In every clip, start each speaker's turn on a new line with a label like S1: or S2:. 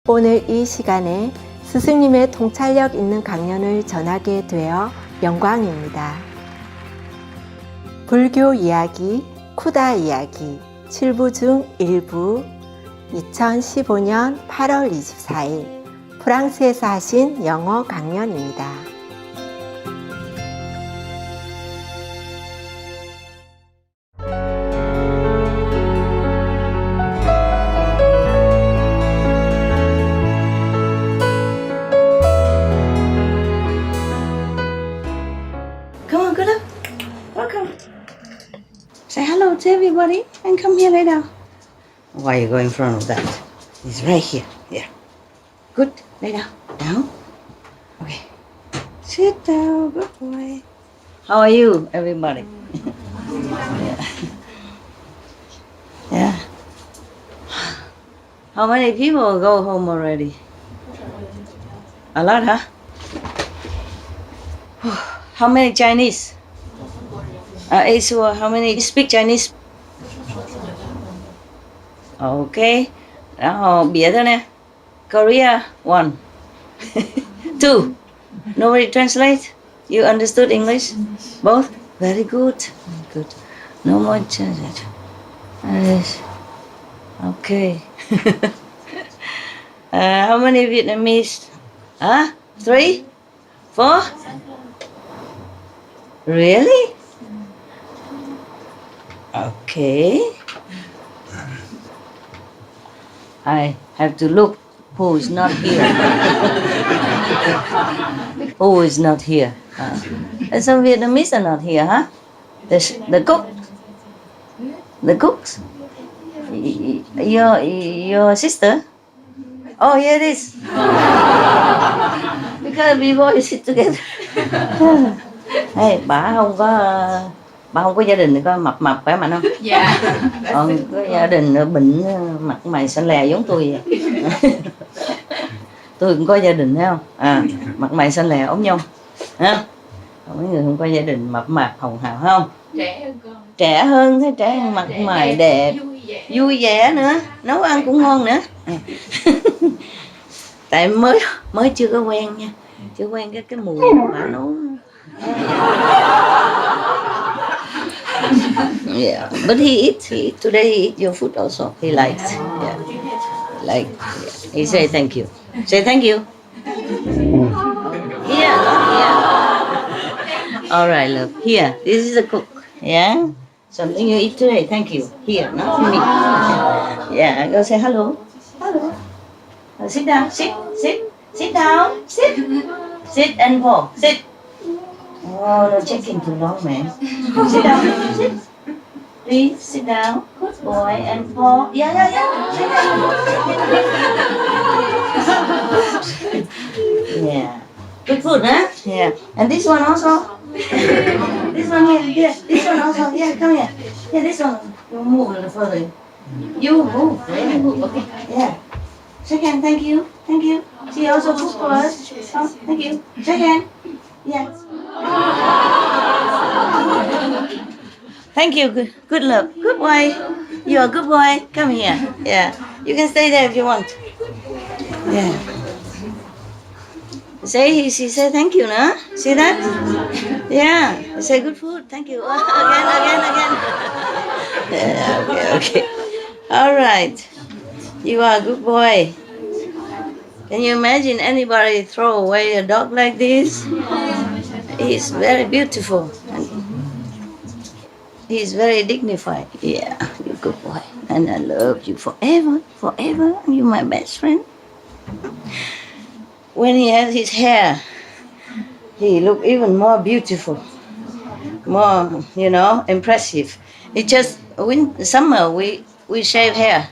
S1: 오늘 이 시간에 스승님의 통찰력 있는 강연을 전하게 되어 영광입니다. 불교 이야기, 쿠다 이야기 7부 중 1부 2015년 8월 24일 프랑스에서 하신 영어 강연입니다.
S2: Come on, good up. Welcome. Say hello to everybody and come here, lay down. Why you go in front of that? It's right here. Yeah. Good. Lay down. Down. Okay. Sit down. Good boy. How are you, everybody? Yeah. Yeah. How many people go home already? A lot, huh? How many Chinese? How many speak Chinese? Okay. Bịa thôi nè. Korea, 1. 2. Nobody translate? You understood English? Both? Very good. Good. No more translate. Okay. How many Vietnamese? 3? 4? Really? Okay. I have to look who is not here. Who is not here? And some Vietnamese are not here, huh? The cook? The cooks? Your sister? Oh, here it is. Because before you sit together. Hey, bà không có gia đình thì có mập khỏe mạnh không?
S3: Dạ.
S2: Còn có gia đình bệnh mặt mày xanh lè giống tôi vậy. Tôi cũng có gia đình thấy không? Mặt mày xanh lè ốm nhông. Ha? Còn mấy người không có gia đình mập mạp hồng hào không?
S3: Trẻ hơn con.
S2: Trẻ hơn, thấy trẻ hơn, mặt mày đẹp, vui vẻ nữa, nấu ăn cũng ngon nữa. Tại mới chưa có quen nha, chưa quen cái mùi bà nấu. Yeah, but he eats. Today he eat your food also. He likes. Yeah, like. Yeah. He say thank you. Say thank you. Here, not here. All right, love. Here, this is the cook. Yeah, something you eat today. Thank you. Here, not me. Yeah, go say hello. Hello. Sit down. Sit down. Sit and go. Sit. Oh, no checking too long, man. Sit down. Sit. Please sit down. Good boy. And fall. Yeah. Sit down. Yeah. Good food, huh? Yeah. And this one also. This one here. Yeah. This one also. Yeah, come here. Yeah, this one. You move a little further. You move. Very good. Okay. Yeah. Shake hand. Thank you. Thank you. She also cook for us. Oh, thank you. Shake hand. Yeah. Thank you. Good love. Good boy. You're a good boy. Come here. Yeah. You can stay there if you want. Yeah. She say thank you, no? See that? Yeah. Say good food. Thank you. Again. Yeah, okay. All right. You are a good boy. Can you imagine anybody throw away a dog like this? He's very beautiful. He's very dignified. Yeah, you're a good boy. And I love you forever. You're my best friend. When he has his hair, he look even more beautiful. More, impressive. It's just summer we shave hair.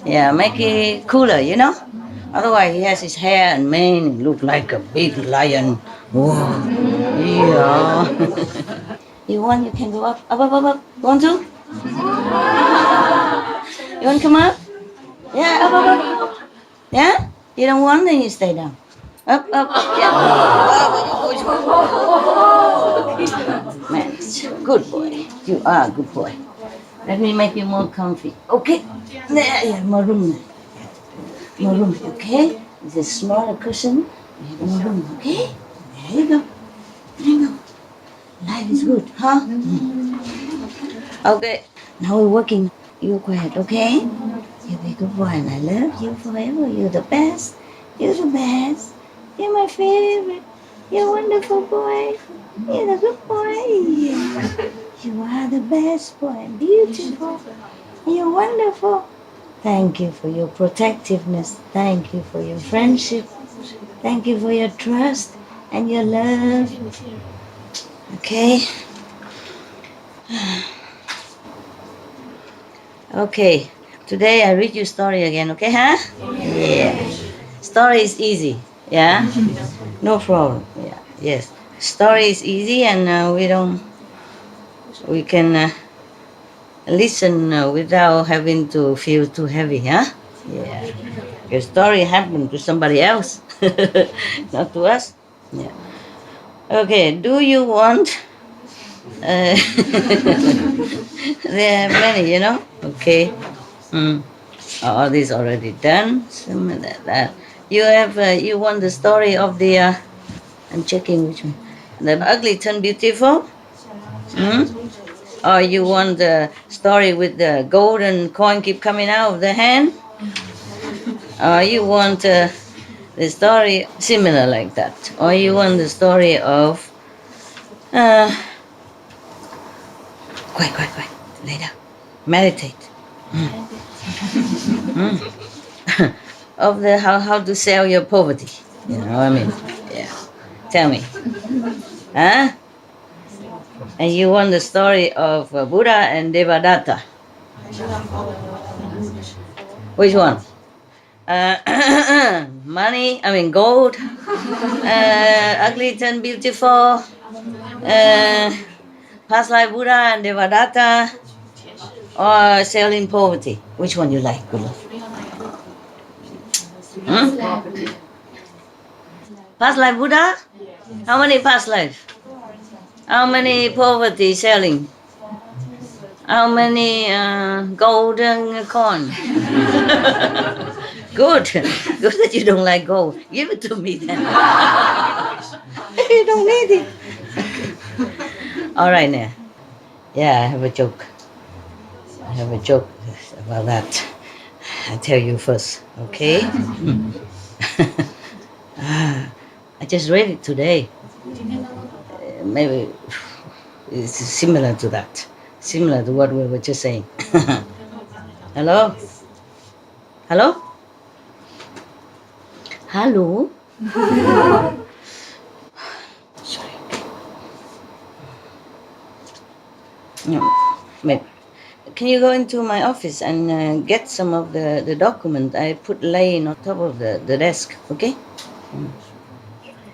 S2: Yeah, make it cooler, Otherwise, he has his hair and mane and look like a big lion. Whoa. Yeah. You want, you can go up. Want to? You want to come up? Yeah, up. Yeah? You don't want, then you stay down. Up. Yeah. Man, good boy. You are a good boy. Let me make you more comfy. Okay. There, yeah, more room. more room, okay? It's a smaller cushion, you have more room, okay? There you go. There you go. Life is good, huh? Okay, now we're working. You're quiet, okay? You'll be a good boy and I love you forever. You're the best. You're the best. You're my favorite. You're a wonderful boy. You're the good boy. You are the best boy. Beautiful. You're wonderful. Thank you for your protectiveness. Thank you for your friendship. Thank you for your trust and your love. Okay? Okay. Today I read you story again, okay, huh? Yeah. Story is easy, yeah? No problem, yeah, yes. Story is easy and we can listen without having to feel too heavy, huh? Yeah. Your story happened to somebody else, not to us. Yeah. Okay, do you want... there are many, Okay. All this already done. Some of that. You want the story of the... I'm checking which one. The ugly turned beautiful? Or you want the story with the golden coin keep coming out of the hand? Or you want the story similar like that? Or you want the story of... quiet. Lay down. Meditate. Of the how to sell your poverty. You know what I mean? Yeah. Tell me. Huh? And you want the story of Buddha and Devadatta. Which one? Gold. Ugly turned beautiful. Past life Buddha and Devadatta. Or selling poverty. Which one you like, Guru? Past life Buddha? How many past life? How many poverty selling? How many golden coin? Good that you don't like gold. Give it to me then. You don't need it. Okay. All right now. Yeah, I have a joke. About that. I'll tell you first, okay? I just read it today. Maybe it's similar to that. Similar to what we were just saying. Hello? Hello? Hello? Sorry. No, maybe. Can you go into my office and get some of the document I put laying on top of the desk, okay?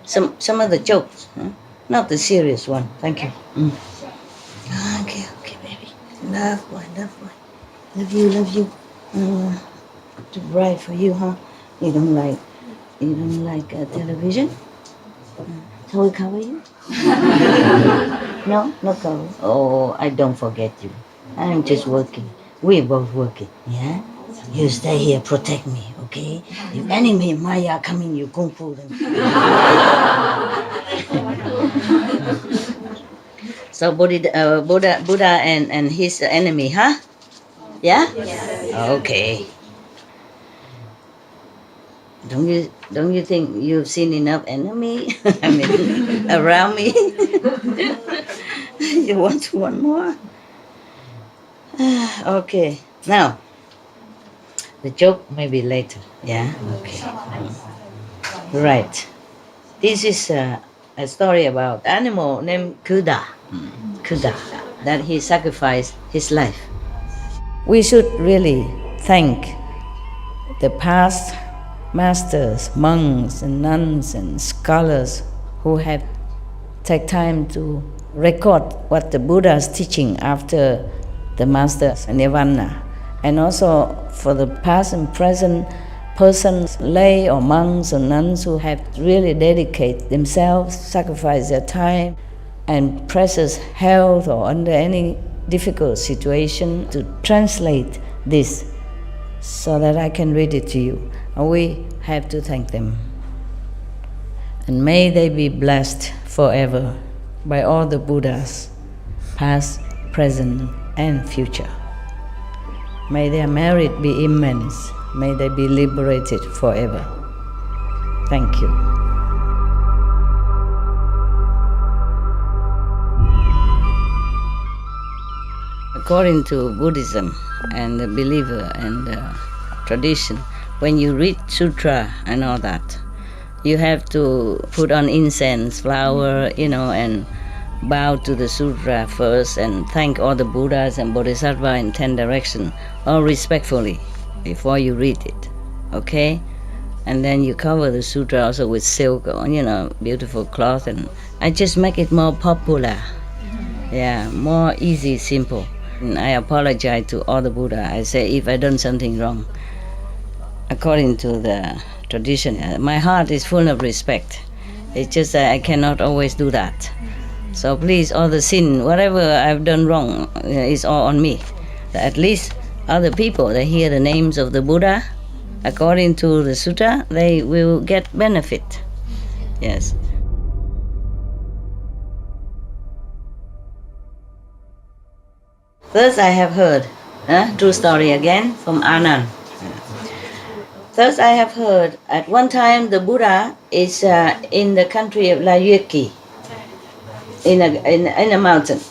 S2: Some of the jokes, huh? Not the serious one. Thank you. Okay, baby. Love boy. Love you. Too bright for you, huh? You don't like television? Shall we cover you? No cover. Oh, I don't forget you. I'm just working. We're both working, yeah? You stay here, protect me, okay? If enemy Maya coming, you kung fu them. So Buddha and his enemy, huh? Yeah? Yes. Okay. Don't you think you've seen enough enemy? Around me? You want one more? Okay. Now, the joke maybe later. Yeah? Okay. Right. This is a story about animal named Kuda. Kuda. That he sacrificed his life. We should really thank the past masters, monks and nuns and scholars who have taken time to record what the Buddha is teaching after the master's nirvana, and also for the past and present persons, lay or monks or nuns who have really dedicated themselves, sacrificed their time and precious health or under any difficult situation to translate this so that I can read it to you. We have to thank them. And may they be blessed forever by all the Buddhas, past, present, and future. May their merit be immense. May they be liberated forever. Thank you. According to Buddhism and the believer and the tradition, when you read sutra and all that, you have to put on incense, flower, and bow to the sutra first and thank all the Buddhas and Bodhisattvas in 10 directions, all respectfully, before you read it, okay? And then you cover the sutra also with silk or, beautiful cloth, and I just make it more popular. Yeah, more easy, simple. And I apologize to all the Buddha. I say if I done something wrong, according to the tradition, my heart is full of respect. It's just that I cannot always do that. So please, all the sin, whatever I've done wrong, is all on me. At least other people, they hear the names of the Buddha, according to the sutta, they will get benefit. Yes. First I have heard, true story again, from Anand. First I have heard, at one time the Buddha is in the country of Layuki, in a mountain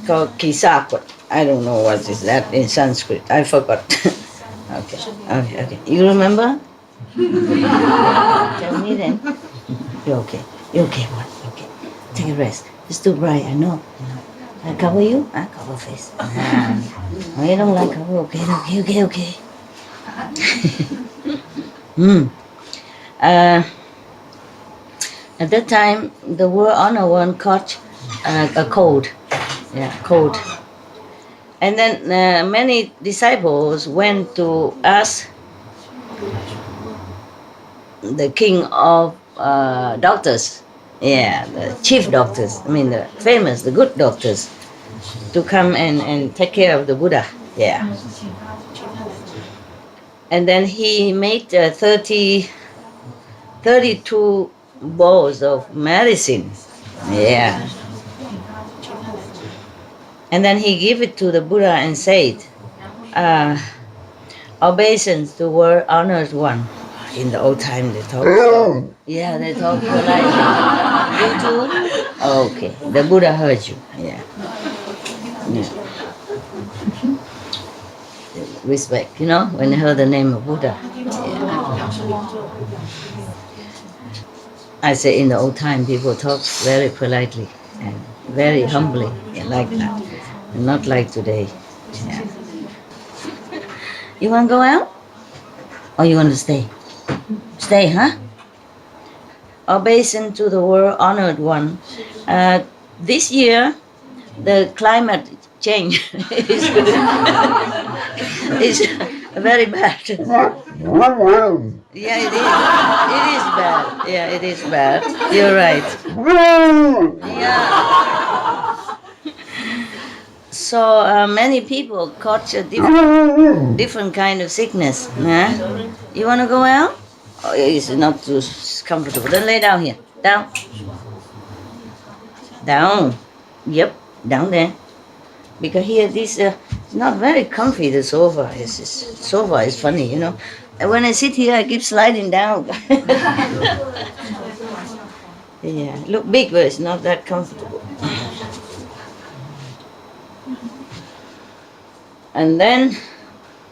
S2: called Kisakwa. I don't know what is that in Sanskrit. I forgot. Okay. You remember? Tell me then. You're okay. You're okay, boy. Okay. Take a rest. It's too bright, I know. I cover you? I cover face. Oh, you don't like cover? Okay. At that time, the world honor one caught a cold. Yeah, cold. And then many disciples went to ask the king of doctors, the chief doctors, the famous, the good doctors, to come and take care of the Buddha. Yeah. And then he made 32 bowls of medicine. Yeah. And then he gave it to the Buddha and said, obeisance to world honored one. In the old time they talk. Yeah, they talk politely. You too? Okay. The Buddha heard you. Yeah. Respect, when they heard the name of Buddha. Yeah. I say in the old time people talk very politely and very humbly, like that. Not like today. Yeah. You want to go out? Or you want to stay? Stay, huh? Obeisance to the world honored one. This year, the climate change is very bad. Yeah, it is. It is bad. Yeah, it is bad. You're right. Yeah. So many people caught a different kind of sickness. You want to go out? Oh, it's not too comfortable. Then lay down here. Down. Down. Yep, down there. Because here this is not very comfy, the sofa. Sofa is funny, And when I sit here, I keep sliding down. Yeah, look big, but it's not that comfortable. And then,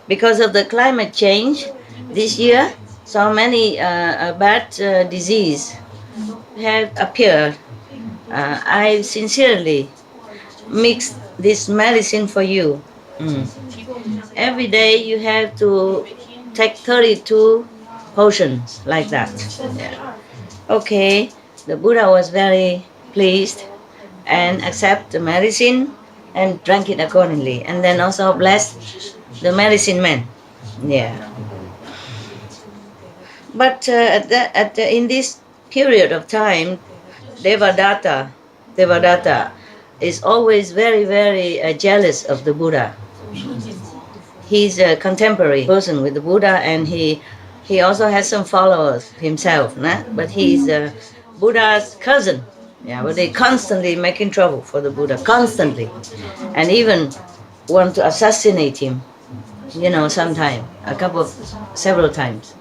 S2: because of the climate change, this year, so many bad disease have appeared. I sincerely mix this medicine for you. Every day you have to take 32 potions like that. Yeah. Okay, the Buddha was very pleased and accept the medicine and drank it accordingly, and then also blessed the medicine man. Yeah. But in this period of time, Devadatta is always very, very jealous of the Buddha. He's a contemporary person with the Buddha, and he he also has some followers himself, nah? But he's Buddha's cousin. Yeah, but they constantly making trouble for the Buddha, constantly, and even want to assassinate him. Sometime, several times,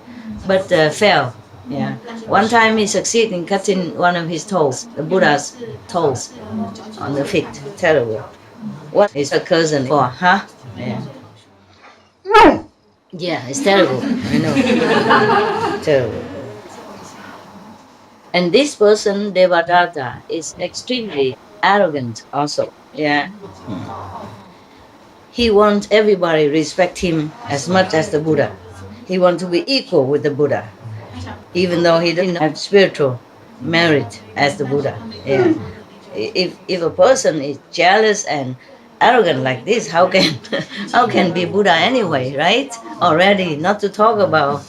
S2: but fail. Yeah, one time he succeeded in cutting one of his toes, the Buddha's toes, on the feet. Terrible. What is a cousin for, huh? Yeah. Yeah, it's terrible. I know. Terrible. And this person, Devadatta, is extremely arrogant also. Yeah. He wants everybody respect him as much as the Buddha. He wants to be equal with the Buddha, even though he doesn't have spiritual merit as the Buddha. Yeah. If a person is jealous and arrogant like this, how can how can be Buddha anyway, right? Already, not to talk about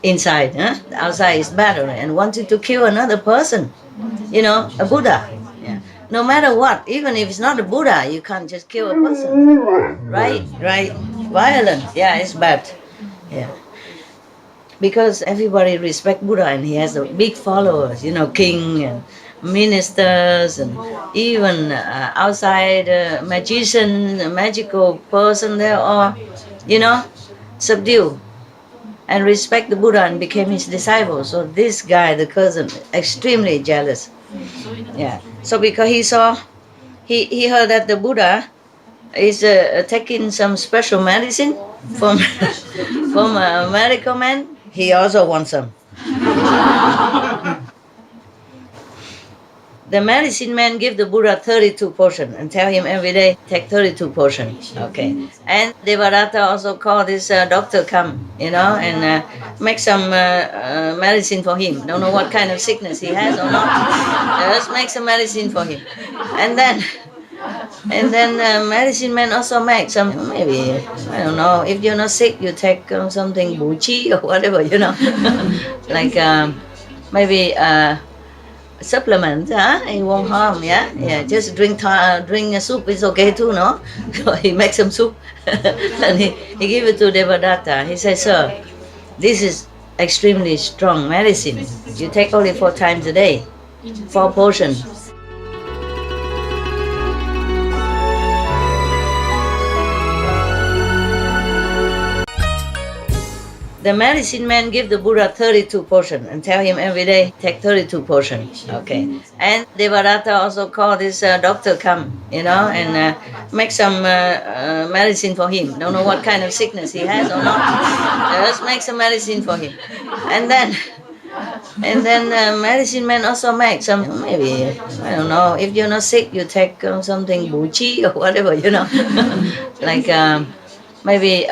S2: inside. Huh? Outside is better, and wanted to kill another person, a Buddha. Yeah. No matter what, even if it's not a Buddha, you can't just kill a person. Right. Violent. Yeah, it's bad. Yeah. Because everybody respect Buddha and he has a big followers, king and ministers and even outside magician, magical person, they all, subdue and respect the Buddha and became his disciple. So this guy, the cousin, extremely jealous. Yeah. So because he heard that the Buddha is taking some special medicine from from a medical man, he also wants some. The medicine man give the Buddha 32 portions and tell him every day, take 32 portions. Okay. And Devadatta also call this doctor come, and make some medicine for him. Don't know what kind of sickness he has or not. Just make some medicine for him. And then medicine man also make some, maybe, I don't know, if you're not sick, you take something buchi or whatever, like maybe supplement, it won't harm, yeah. Just drink a soup, it's okay too, no? So he makes some soup and he give it to Devadatta. He says, sir, this is extremely strong medicine. You take only 4 times a day, 4 portions. The medicine man give the Buddha 32 portions and tell him every day, take 32 portions. Okay. And Devadatta also call this doctor come, and make some medicine for him. Don't know what kind of sickness he has or not. Just make some medicine for him. And then medicine man also make some, maybe, I don't know, if you're not sick, you take something buchi or whatever, like maybe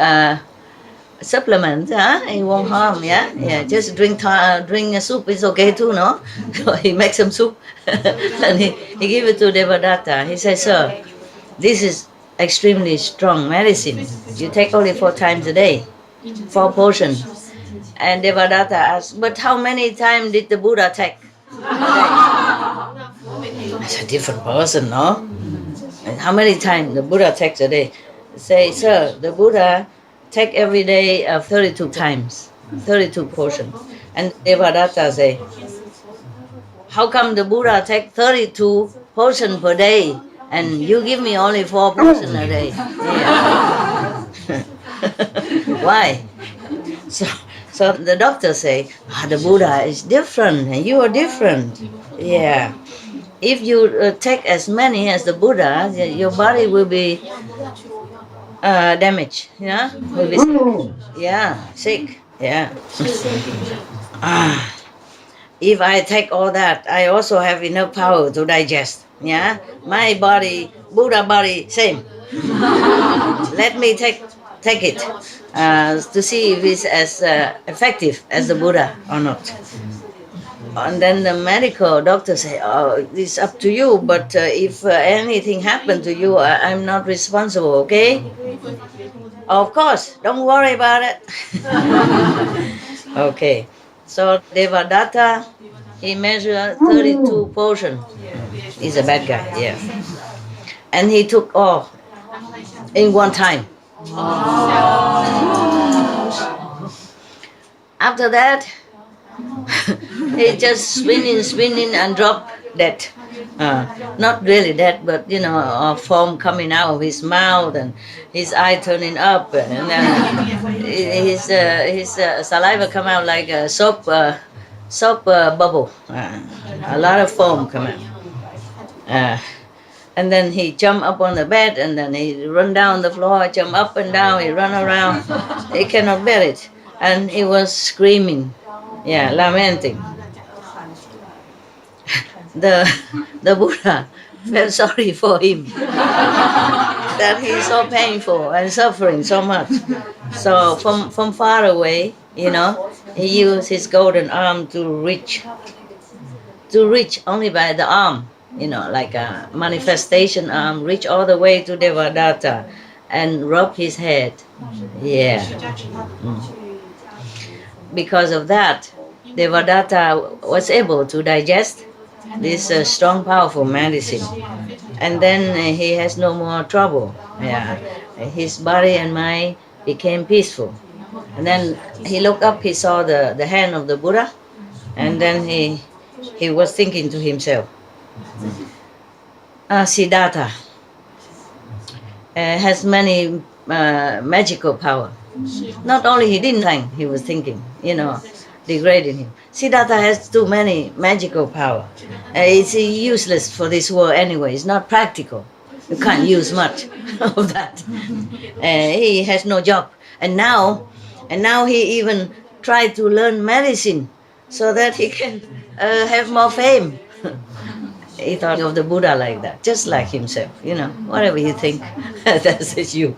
S2: supplement, it won't harm, yeah. Just drink a soup, it's okay too, no? So he makes some soup and he give it to Devadatta. He says, sir, this is extremely strong medicine. You take only 4 times a day, 4 portions. And Devadatta asked, but how many times did the Buddha take a day? It's a different person, no? And how many times the Buddha takes a day? Say, sir, the Buddha take every day 32 times, 32 portions. And Devadatta say, how come the Buddha take 32 portions per day and you give me only 4 portions a day? Yeah. Why? So the doctor say, the Buddha is different and you are different. Yeah. If you take as many as the Buddha, your body will be damaged, will be sick. Yeah, sick. Yeah. If I take all that, I also have enough power to digest. Yeah, my body, Buddha body, same. Let me take it to see if it's as effective as the Buddha or not. And then the medical doctor say, oh, it's up to you, but if anything happened to you, I'm not responsible, okay? Of course, don't worry about it. Okay, so Devadatta, he measured 32 portions. He's a bad guy, yeah. And he took all in one time. After that, he just spinning and drop dead. Not really dead, but foam coming out of his mouth and his eye turning up, and then his saliva come out like a soap bubble. A lot of foam come out. And then he jump up on the bed, and then he run down the floor, jump up and down, he run around. He cannot bear it. And he was screaming, lamenting. The Buddha felt sorry for him that he's so painful and suffering so much. So from far away, he used his golden arm to reach only by the arm, like a manifestation arm, reach all the way to Devadatta and rub his head. Yeah. Because of that, Devadatta was able to digest this strong, powerful medicine. And then he has no more trouble. Yeah. His body and mind became peaceful. And then he looked up, he saw the hand of the Buddha, and then he was thinking to himself, Siddhartha has many magical power. Not only he didn't think, he was thinking, degrading him. Siddhartha has too many magical power. It's useless for this world anyway. It's not practical. You can't use much of that. He has no job. And now he even tried to learn medicine so that he can have more fame. He thought of the Buddha like that, just like himself. Whatever you think, that's you.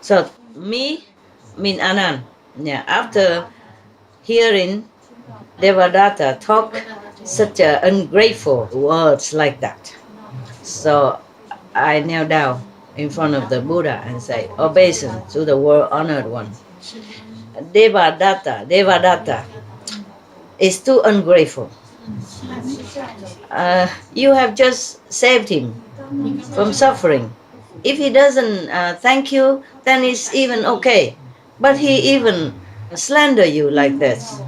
S2: So me mean Anand. Yeah, after hearing Devadatta talk such ungrateful words like that, so I knelt down in front of the Buddha and say, obeisance to the world honored one. Devadatta is too ungrateful. You have just saved him from suffering. If he doesn't thank you, then it's even okay. But he even slander you like this.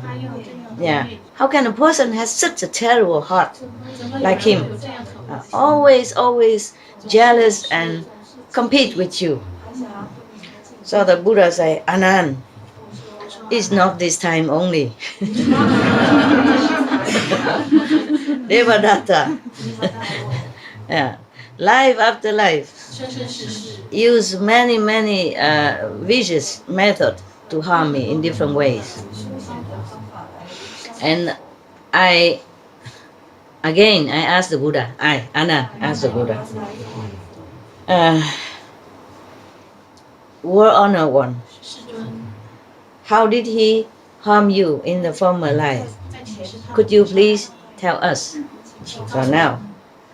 S2: Yeah. How can a person have such a terrible heart like him? Always jealous and compete with you. So the Buddha say, Anand, it's not this time only. Devadatta. Yeah. Life after life. Use many vicious methods to harm me in different ways. And I asked the Buddha, Anand asked the Buddha, world honored one, how did he harm you in the former life? Could you please tell us? So now,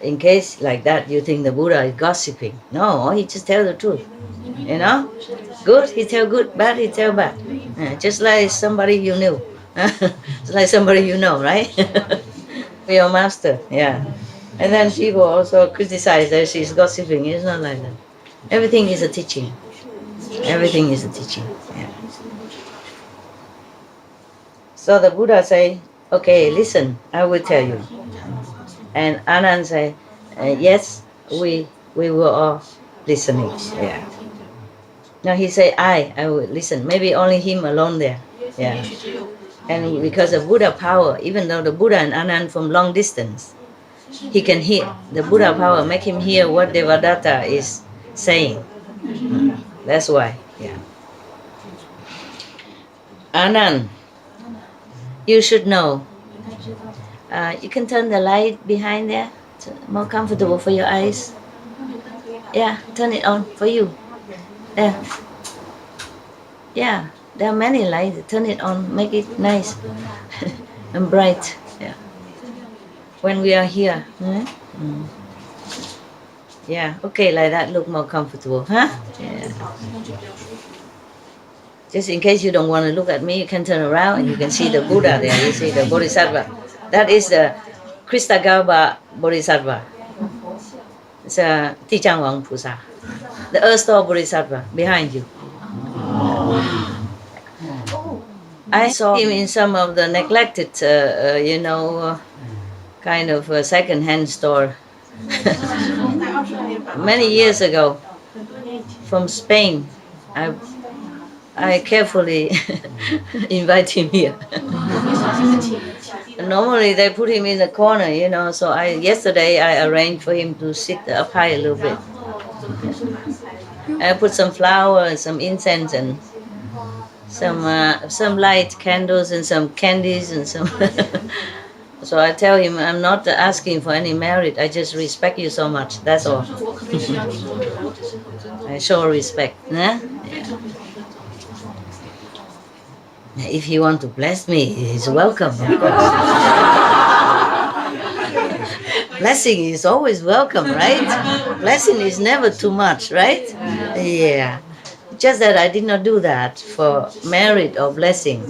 S2: in case like that, you think the Buddha is gossiping. No, he just tell the truth. Good, he tell good, bad, he tell bad. Just like somebody you knew. Just like somebody you know, right? Your master, yeah. And then people also criticize that she's gossiping. It's not like that. Everything is a teaching. Everything is a teaching. Yeah. So the Buddha say, okay, listen, I will tell you. And Anand say, yes, we were all listening. Yeah. Now he say, I will listen. Maybe only him alone there. Yeah. And because of Buddha power, even though the Buddha and Anand from long distance, he can hear. The Buddha power make him hear what Devadatta is saying. That's why. Yeah. Anand, you should know. You can turn the light behind there. It's more comfortable for your eyes. Yeah, turn it on for you. There. Yeah, there are many lights. Turn it on, make it nice and bright. Yeah. When we are here. Yeah, okay, like that look more comfortable, huh? Yeah. Just in case you don't want to look at me, you can turn around and you can see the Buddha there. You see the Bodhisattva. That is the Kristagarbha Bodhisattva. It's a Tijang Pusa. The Earth Store Bodhisattva behind you. I saw him in some of the neglected, kind of a second-hand store many years ago from Spain. I I carefully invite him here. Normally they put him in the corner, So yesterday I arranged for him to sit up high a little bit. I put some flowers, some incense, and some light candles and some candies and some. So I tell him I'm not asking for any merit. I just respect you so much. That's all. I show respect. Yeah? If you want to bless me, he's welcome. Blessing is always welcome, right? Blessing is never too much, right? Yeah. Just that I did not do that for merit or blessing.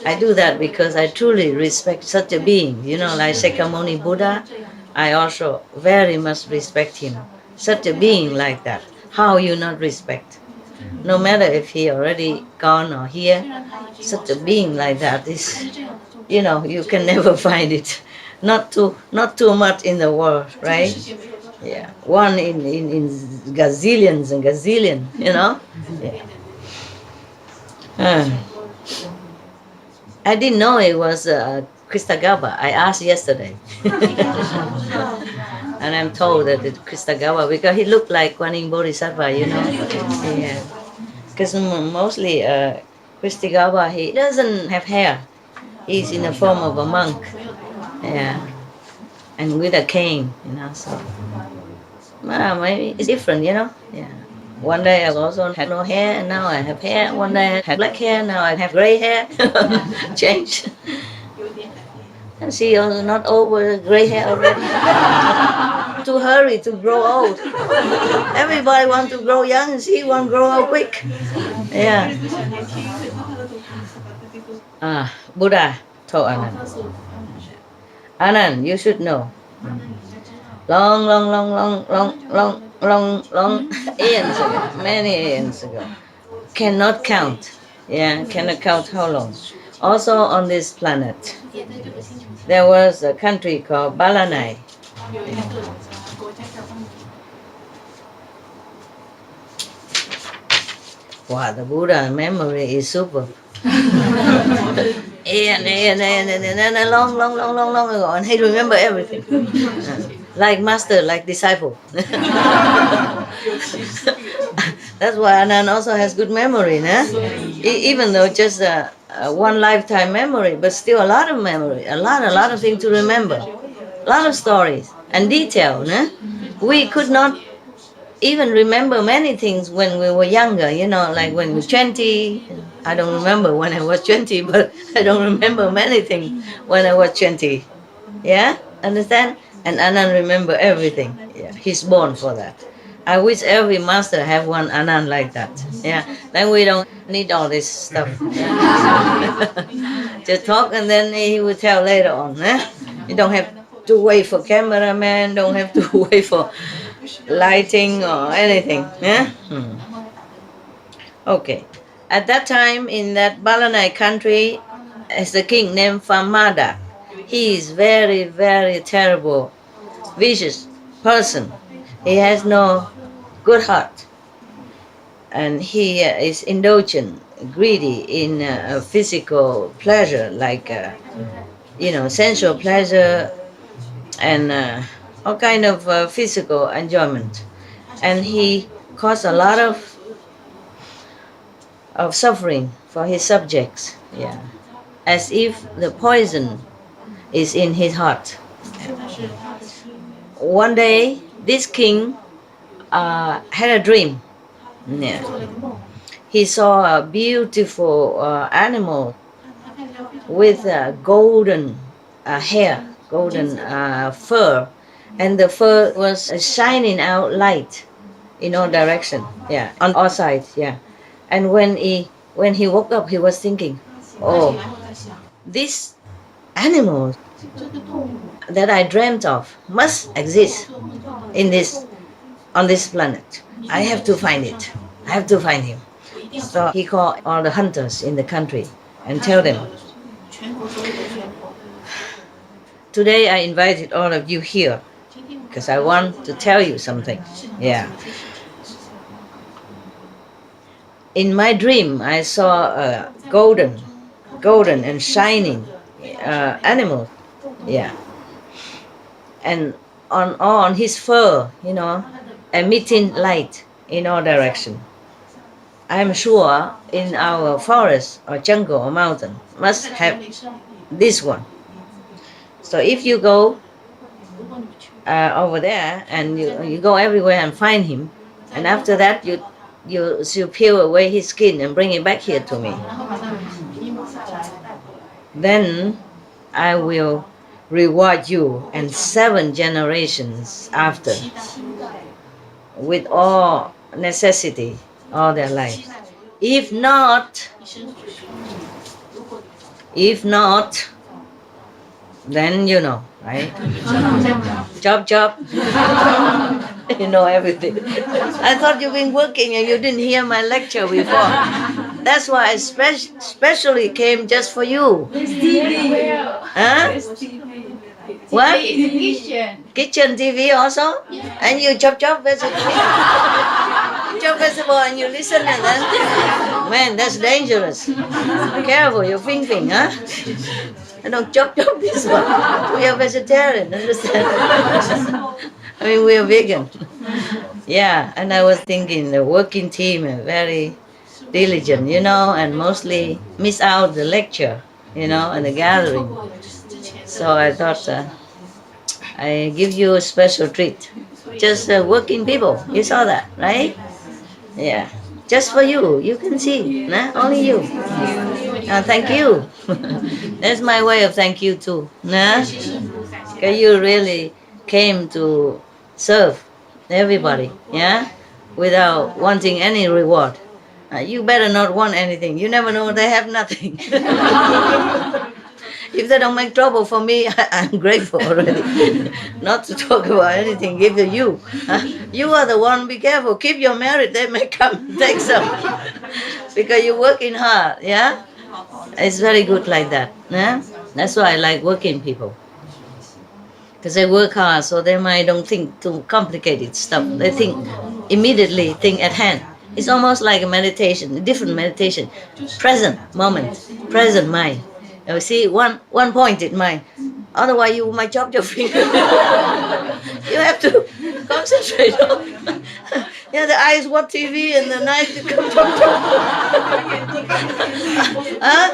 S2: I do that because I truly respect such a being. Like Shakyamuni Buddha, I also very much respect him. Such a being like that. How you not respect? No matter if he already gone or here, such a being like that is, you can never find it. Not too much in the world, right? Yeah, one in gazillions and gazillion, Yeah. I didn't know it was Kristagaba. I asked yesterday. And I'm told that it's Kristagaba because he looked like Guanyin Bodhisattva, Yeah. Because mostly Kristagaba, he doesn't have hair. He's in the form of a monk. Yeah. And with a cane, so. Maybe it's different, Yeah. One day I also had no hair, and now I have hair. One day I had black hair, now I have gray hair. Change. And she also not over gray hair already. To hurry to grow old. Everybody wants to grow young, and she wants to grow old quick. Yeah. Buddha told Anand. Anand, you should know. Long aeons ago, many aeons ago. Cannot count. Yeah, cannot count how long. Also on this planet, there was a country called Balanai. Wow, the Buddha memory is super. And long ago, and he remember everything. Like master, like disciple. That's why Anand also has good memory, even though just one lifetime memory, but still a lot of memory, a lot of things to remember, a lot of stories and detail. We could not even remember many things when we were younger, like when we were 20. I don't remember when I was 20, but I don't remember many things when I was 20. Yeah? Understand? And Anand remember everything. Yeah, he's born for that. I wish every master have one Anand like that. Yeah, then we don't need all this stuff. Just talk and then he will tell later on. You don't have to wait for cameraman, don't have to wait for lighting or anything. Yeah? Okay. At that time in that Balanai country, is a king named Famada. He is very, very terrible, vicious person. He has no good heart. And he is indulgent, greedy in physical pleasure, like, sensual pleasure and all kind of physical enjoyment. And he caused a lot of suffering for his subjects, as if the poison is in his heart. One day, this king had a dream. He saw a beautiful animal with golden hair, golden fur, and the fur was shining out light in all direction, on all sides, And when he woke up, he was thinking, oh, this animal that I dreamt of must exist on this planet. I have to find it. I have to find him. So he called all the hunters in the country and tell them. Today I invited all of you here because I want to tell you something. Yeah. In my dream, I saw a golden and shining animal. Yeah. And on his fur, emitting light in all direction. I'm sure in our forest or jungle or mountain must have this one. So if you go over there and you go everywhere and find him, and after that you peel away his skin and bring it back here to me, then I will reward you and 7 generations after with all necessity all their lives. If not, then you know, right? Chop. You know everything. I thought you've been working and you didn't hear my lecture before. That's why I specially came just for you. Huh? What? Kitchen TV also? And you chop vegetable. Chop vegetable and you listen and then, man, that's dangerous. Careful, your finger, huh? I don't chop this one. We are vegetarian, understand? I mean, we are vegan. Yeah, and I was thinking the working team are very diligent, and mostly miss out the lecture, and the gathering. So I thought I give you a special treat. Just working people, you saw that, right? Yeah, just for you. You can see, nah? Only you. Thank you. That's my way of thank you too, nah? Because you really came to serve everybody, yeah, without wanting any reward. You better not want anything. You never know, they have nothing. If they don't make trouble for me, I'm grateful already. Not to talk about anything, give to you. You are the one, be careful. Keep your merit, they may come and take some. Because you're working hard, yeah? It's very good like that. Yeah? That's why I like working people. Because they work hard, so they might don't think too complicated stuff. They immediately think at hand. It's almost like a meditation, a different meditation. Present moment, present mind. You see, one pointed mind. Otherwise, you might chop your finger. You have to concentrate on. Yeah, the eyes watch TV and the knife come. Huh?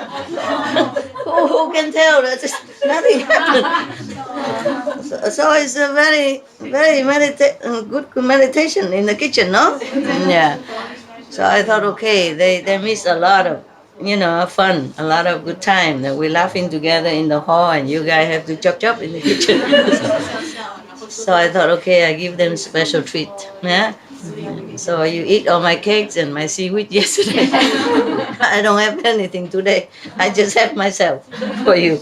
S2: Who can tell? Nothing happened. So it's a very, very good meditation in the kitchen, no? Yeah. So I thought, okay, they miss a lot of, fun, a lot of good time. That we're laughing together in the hall, and you guys have to chop in the kitchen. So I thought, okay, I give them special treat. Yeah. So you eat all my cakes and my seaweed yesterday. I don't have anything today. I just have myself for you.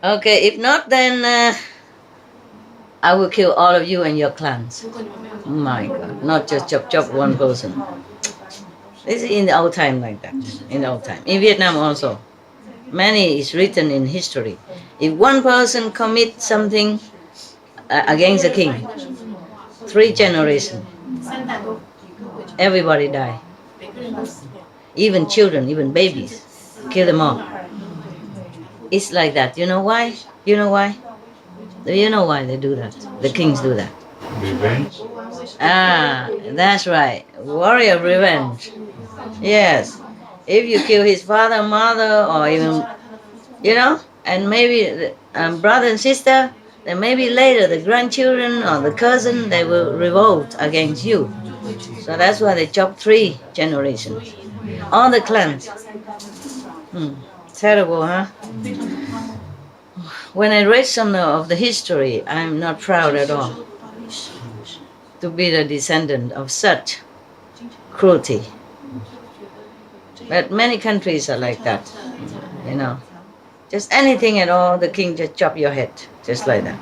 S2: Okay, if not, then I will kill all of you and your clans. My God, not just chop one person. This is in the old time like that. In the old time, in Vietnam also, many is written in history. If one person commits something against the king, 3 generations, everybody die. Even children, even babies, kill them all. It's like that. You know why? Do you know why they do that? The kings do that.
S3: Revenge?
S2: That's right. Warrior revenge. Yes. If you kill his father, mother, or even, and maybe brother and sister, then maybe later the grandchildren or the cousin, they will revolt against you. So that's why they chop 3 generations. All the clans. Terrible, huh? When I read some of the history, I'm not proud at all to be the descendant of such cruelty. But many countries are like that, Just anything at all, the king just chop your head, just like that.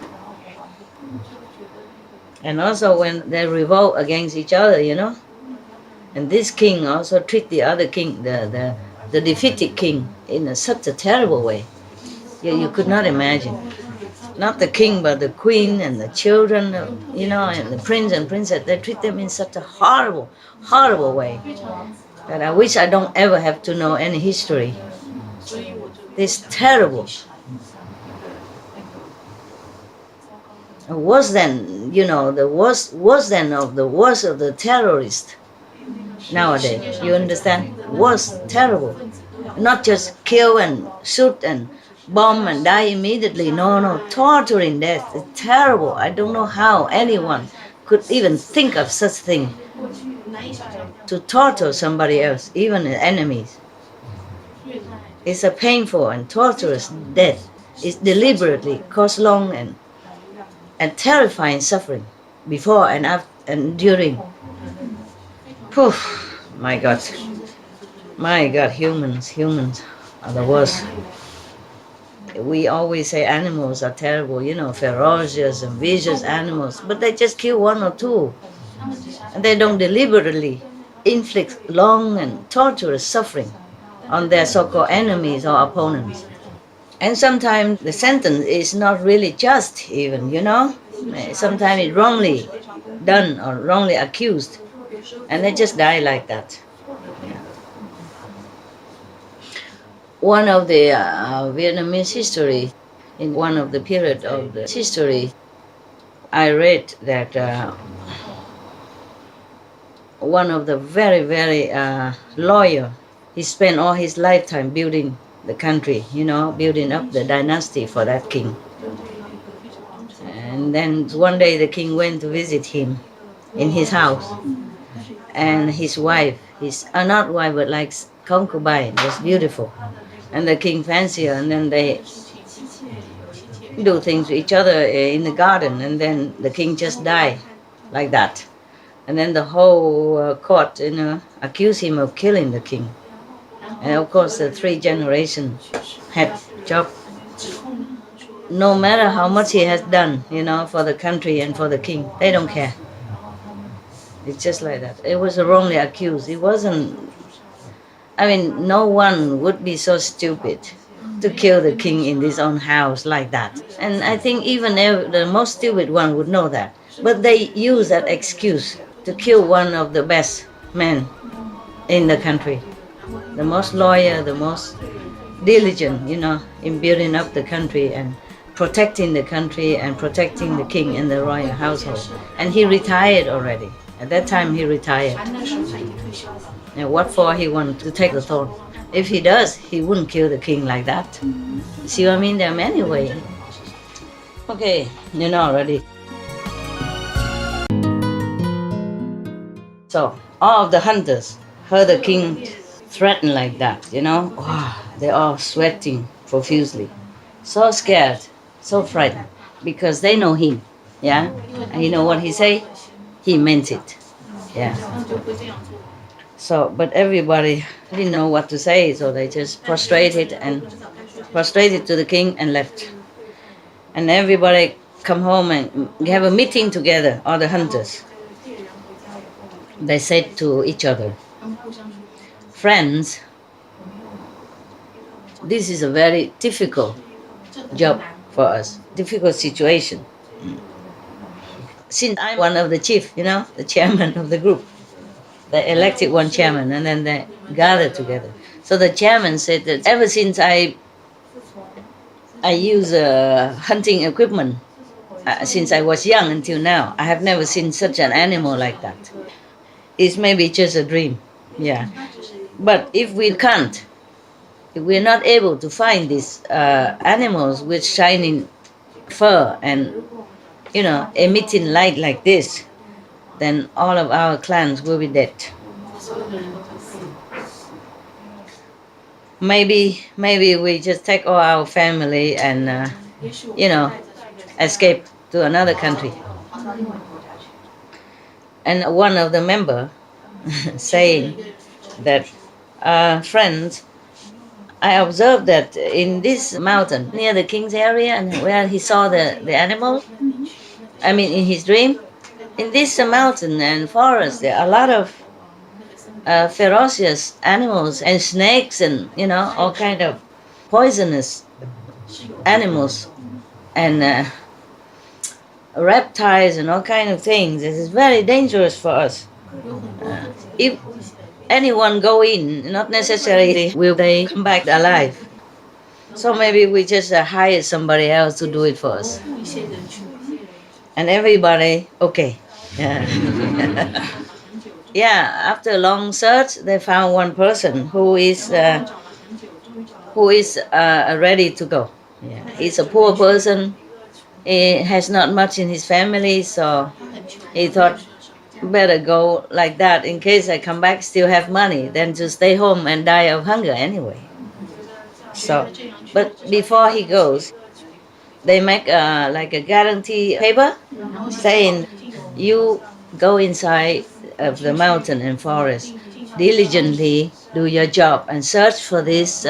S2: And also when they revolt against each other, and this king also treat the other king, the the defeated king in such a terrible way. You could not imagine. Not the king, but the queen and the children, and the prince and princess. They treat them in such a horrible, horrible way that I wish I don't ever have to know any history. It's terrible. Worse than, the worse than of the worst of the terrorists nowadays. You understand? Worse, terrible. Not just kill and shoot and bomb and die immediately. No, torturing death. It's terrible. I don't know how anyone could even think of such thing. To torture somebody else, even enemies. It's a painful and torturous death. It's deliberately caused long and terrifying suffering before and after and during. Poof, my God, humans are the worst. We always say animals are terrible, ferocious and vicious animals, but they just kill one or two. And they don't deliberately inflict long and torturous suffering on their so-called enemies or opponents. And sometimes the sentence is not really just even, Sometimes it's wrongly done or wrongly accused. And they just die like that. Yeah. One of the Vietnamese history, in one of the period of the history, I read that one of the very, very loyal, he spent all his lifetime building the country, building up the dynasty for that king. And then one day the king went to visit him in his house. And his wife, not wife, but like concubine, was beautiful. And the king fancied her, and then they do things to each other in the garden, and then the king just died like that. And then the whole court, accused him of killing the king. And of course, the 3 generations had job. No matter how much he has done, for the country and for the king, they don't care. It's just like that. It was wrongly accused. It wasn't. No one would be so stupid to kill the king in his own house like that. And I think even the most stupid one would know that. But they use that excuse to kill one of the best men in the country. The most loyal, the most diligent, in building up the country and protecting the country and protecting the king and the royal household. And he retired already. At that time he retired. And what for he wanted to take the throne? If he does, he wouldn't kill the king like that. See what I mean? There are many ways. Okay, you know already. So all of the hunters heard the king threaten like that, Wow, they're all sweating profusely. So scared, so frightened, because they know him, yeah? And you know what he say? He meant it, yeah. So, but everybody didn't know what to say, so they just prostrated to the king and left. And everybody come home and have a meeting together, all the hunters. They said to each other, friends, this is a very difficult job for us, difficult situation. Since I'm one of the chief, the chairman of the group, they elected one chairman and then they gathered together. So the chairman said that ever since I use hunting equipment, since I was young until now, I have never seen such an animal like that. It's maybe just a dream, yeah. But if we're not able to find these animals with shining fur and, emitting light like this, then all of our clans will be dead. Maybe we just take all our family and, escape to another country. And one of the members saying that, friends, I observed that in this mountain, near the king's area and where he saw the animals, in his dream, in this mountain and forest, there are a lot of ferocious animals and snakes and all kind of poisonous animals and reptiles and all kind of things. This is very dangerous for us. If anyone go in, not necessarily will they come back alive. So maybe we just hire somebody else to do it for us. And everybody, okay. Yeah. Yeah, after a long search, they found one person who is ready to go. Yeah. He's a poor person. He has not much in his family, so he thought better go like that in case I come back still have money than to stay home and die of hunger anyway. So, but before he goes, they make like a guarantee paper saying you go inside of the mountain and forest, diligently do your job and search for this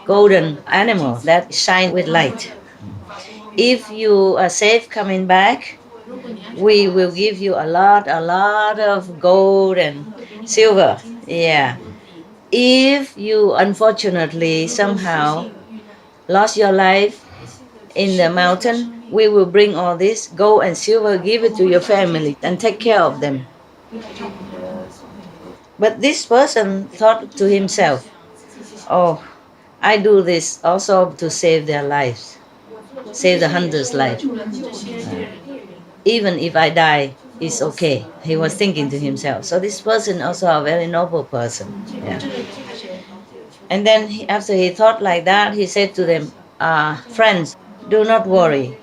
S2: golden animal that shine with light. If you are safe coming back, we will give you a lot of gold and silver. Yeah. If you unfortunately somehow lost your life in the mountain, we will bring all this gold and silver, give it to your family and take care of them. But this person thought to himself, oh, I do this also to save their lives, save the hunter's life. Even if I die, it's okay. He was thinking to himself. So this person also a very noble person. Yeah. And then after he thought like that, he said to them, friends, do not worry.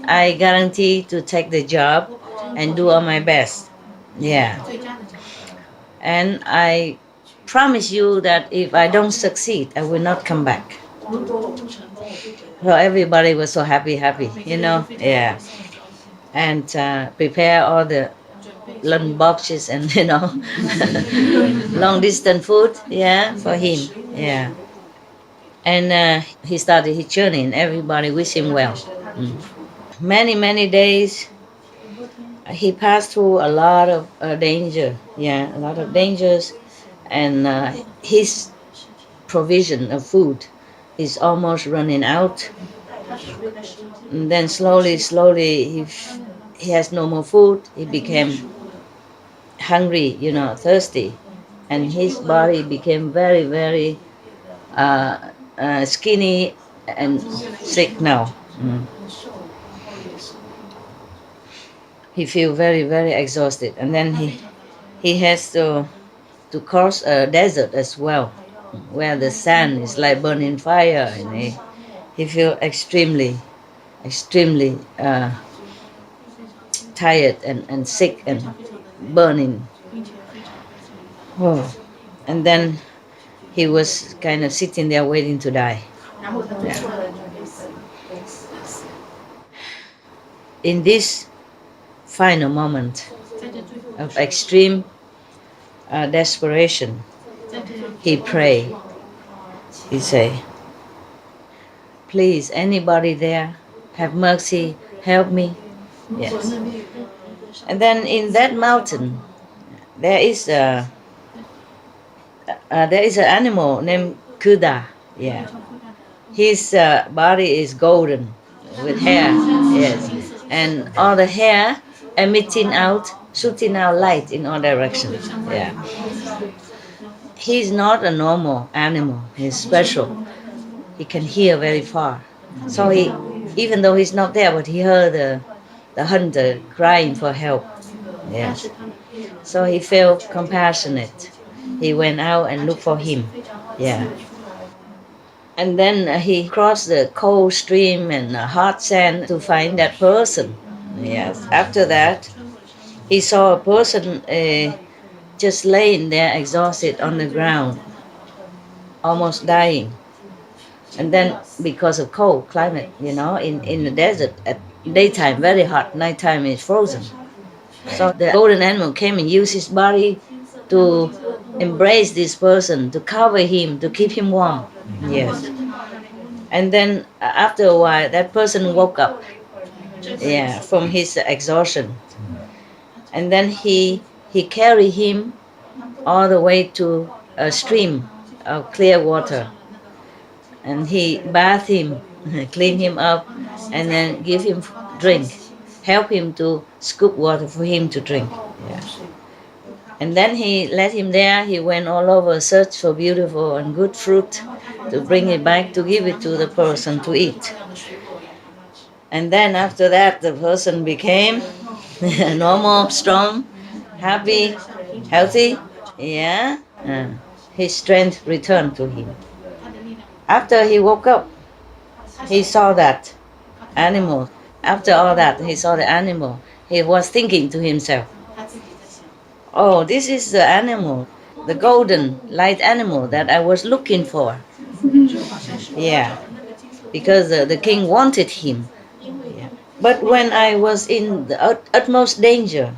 S2: I guarantee to take the job and do all my best. Yeah. And I promise you that if I don't succeed, I will not come back. So everybody was so happy, yeah. And prepare all the lunch boxes and long distance food, yeah, for him, yeah. And he started his journey, and everybody wish him well. Many days he passed through a lot of danger, yeah, a lot of dangers, and his provision of food is almost running out. And then slowly he has no more food. He became hungry, thirsty, and his body became very skinny and sick now. He feels very exhausted, and then he has to cross a desert as well, where the sun is like burning fire, and he feels extremely tired and sick and burning. Oh. And then he was kind of sitting there waiting to die. Yeah. In this final moment of extreme desperation, he prayed. He said, please, anybody there, have mercy, help me. Yes. And then in that mountain, there is an animal named Kuda. Yeah. His body is golden with hair. Yes. And all the hair shooting out light in all directions. Yeah. He's not a normal animal. He's special. He can hear very far. So even though he's not there, but he heard the hunter crying for help. Yes. So he felt compassionate. He went out and looked for him. Yeah. And then he crossed the cold stream and hot sand to find that person. Yes. After that, he saw a person just laying there exhausted on the ground, almost dying. And then because of cold climate, in the desert, at daytime very hot, nighttime is frozen. So the golden animal came and used his body to embrace this person, to cover him, to keep him warm. Yes. And then after a while, that person woke up, yeah, from his exhaustion. And then he carried him all the way to a stream of clear water. And he bathed him, clean him up, and then give him drink, help him to scoop water for him to drink. Yeah. And then he let him there. He went all over, search for beautiful and good fruit to bring it back, to give it to the person to eat. And then after that, the person became normal, strong, happy, healthy. Yeah. His strength returned to him. After he woke up, he saw that animal. After all that, he saw the animal. He was thinking to himself, oh, this is the animal, the golden light animal that I was looking for. Yeah, because the king wanted him. Yeah. But when I was in the utmost danger,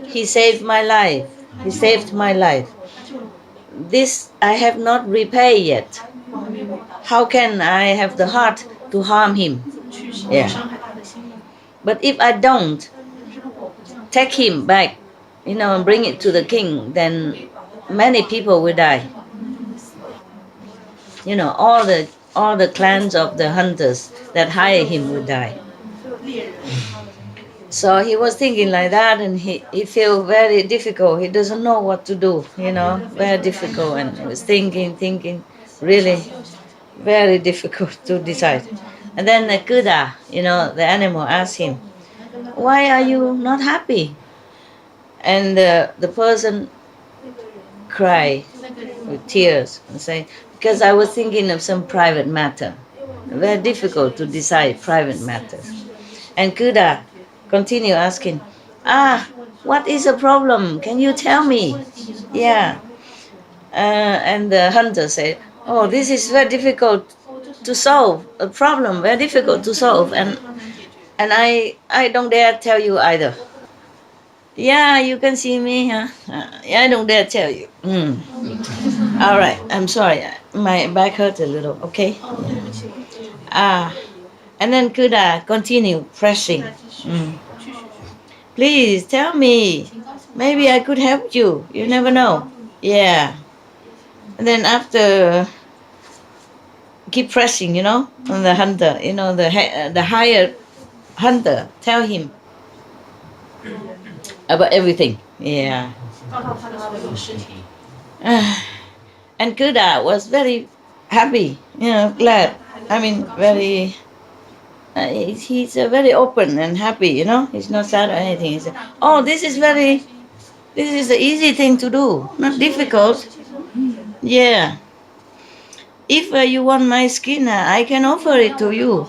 S2: he saved my life. He saved my life. This I have not repaid yet. How can I have the heart to harm him? Yeah. But if I don't take him back, and bring it to the king, then many people will die. All the clans of the hunters that hire him will die. So he was thinking like that, and he felt very difficult. He doesn't know what to do, very difficult. And he was thinking, really very difficult to decide. And then the Kuda, the animal, asked him, why are you not happy? And the person cried with tears and say, because I was thinking of some private matter. Very difficult to decide private matters. And Kuda continued asking, what is the problem? Can you tell me? Yeah. And the hunter said, oh, this is very difficult to solve, a problem, very difficult to solve. And I don't dare tell you either. Yeah, you can see me, huh? Yeah, I don't dare tell you. All right, I'm sorry. My back hurt a little, okay? And then Kuda continued pressing. Please tell me. Maybe I could help you. You never know. Yeah. And then after, keep pressing, on the hunter, the hired hunter, tell him about everything. Yeah. And Kuda was very happy, glad. I mean, very. He's very open and happy, He's not sad or anything. He said, "Oh, this is the easy thing to do, not difficult." Yeah. If you want my skin, I can offer it to you.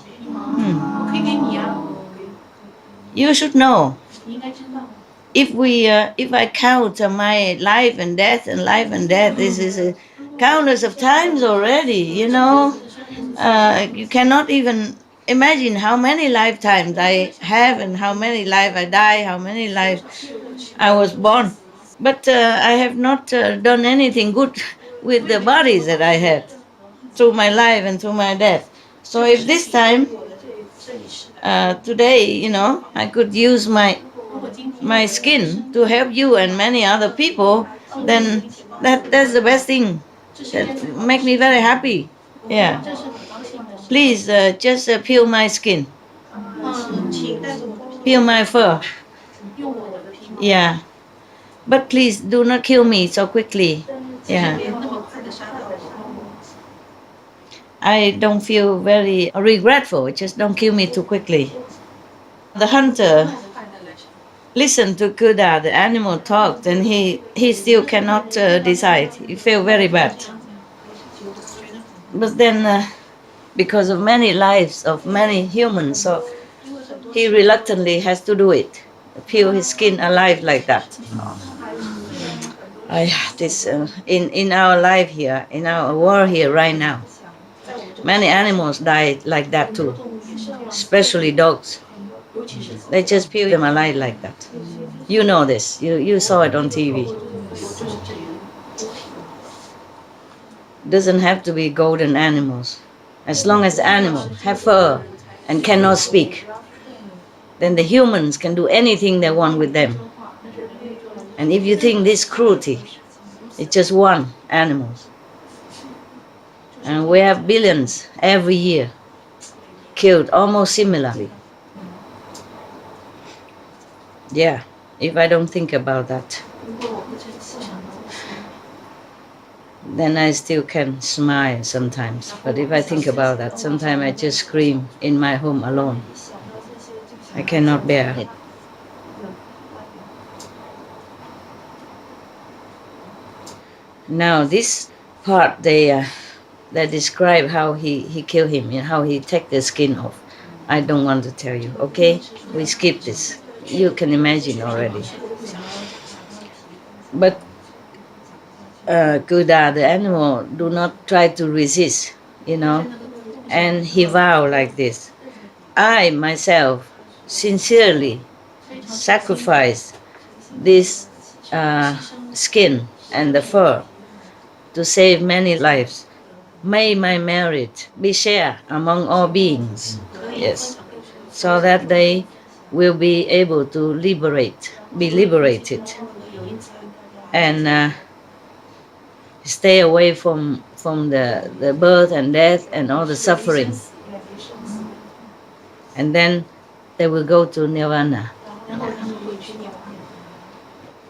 S2: You should know. If I count my life and death, this is countless of times already. You cannot even imagine how many lifetimes I have and how many lives I die, how many lives I was born. But I have not done anything good with the bodies that I had through my life and through my death. So if this time, today, I could use my skin to help you and many other people, then that's the best thing. That make me very happy. Yeah. Please just peel my skin. Peel my fur. Yeah. But please do not kill me so quickly. Yeah. I don't feel very regretful. Just don't kill me too quickly. The hunter listened to Kuda, the animal talked, and he still cannot decide. He felt very bad. But then, because of many lives of many humans, so he reluctantly has to do it, peel his skin alive like that. In our life here, in our world here right now, many animals die like that too, especially dogs. They just peel them alive like that. You know this. You saw it on TV. Doesn't have to be golden animals. As long as the animals have fur and cannot speak, then the humans can do anything they want with them. And if you think this cruelty, It's just one animal. And we have billions every year killed almost similarly. Yeah, if I don't think about that, then I still can smile sometimes. But if I think about that, sometimes I just scream in my home alone. I cannot bear it. Now this part, they describe how he killed him and how he take the skin off. I don't want to tell you, okay? We skip this. You can imagine already. But Kuda, the animal, do not try to resist, and he vowed like this: I myself sincerely sacrifice this skin and the fur to save many lives. May my merit be shared among all beings. Yes, so that they will be able to be liberated, and stay away from the birth and death and all the suffering. And then they will go to nirvana.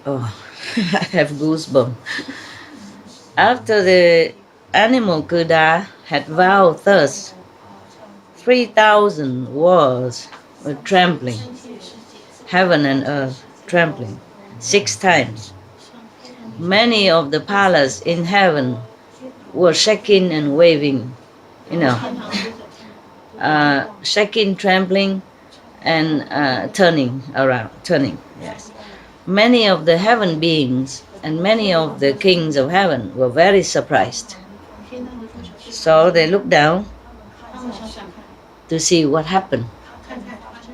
S2: Oh, I have goosebumps. After the animal Kuda had vowed thus, 3,000 walls were trembling, heaven and earth trembling 6 times. Many of the palaces in heaven were shaking and waving, shaking, trembling, and turning around, yes. Many of the heaven beings and many of the kings of heaven were very surprised. So they looked down to see what happened.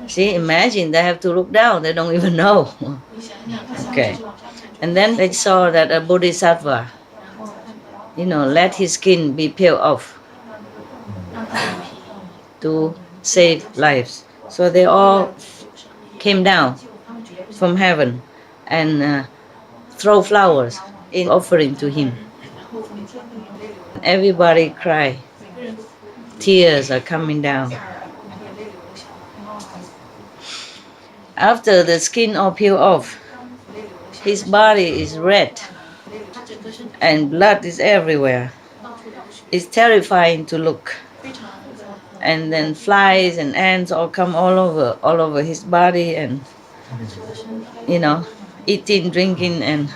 S2: See, imagine they have to look down, they don't even know. Okay. And then they saw that a bodhisattva, let his skin be peeled off to save lives. So they all came down from heaven and throw flowers in offering to him. Everybody cried. Tears are coming down. After the skin all peeled off, his body is red and blood is everywhere. It's terrifying to look. And then flies and ants all come all over his body, and eating, drinking, and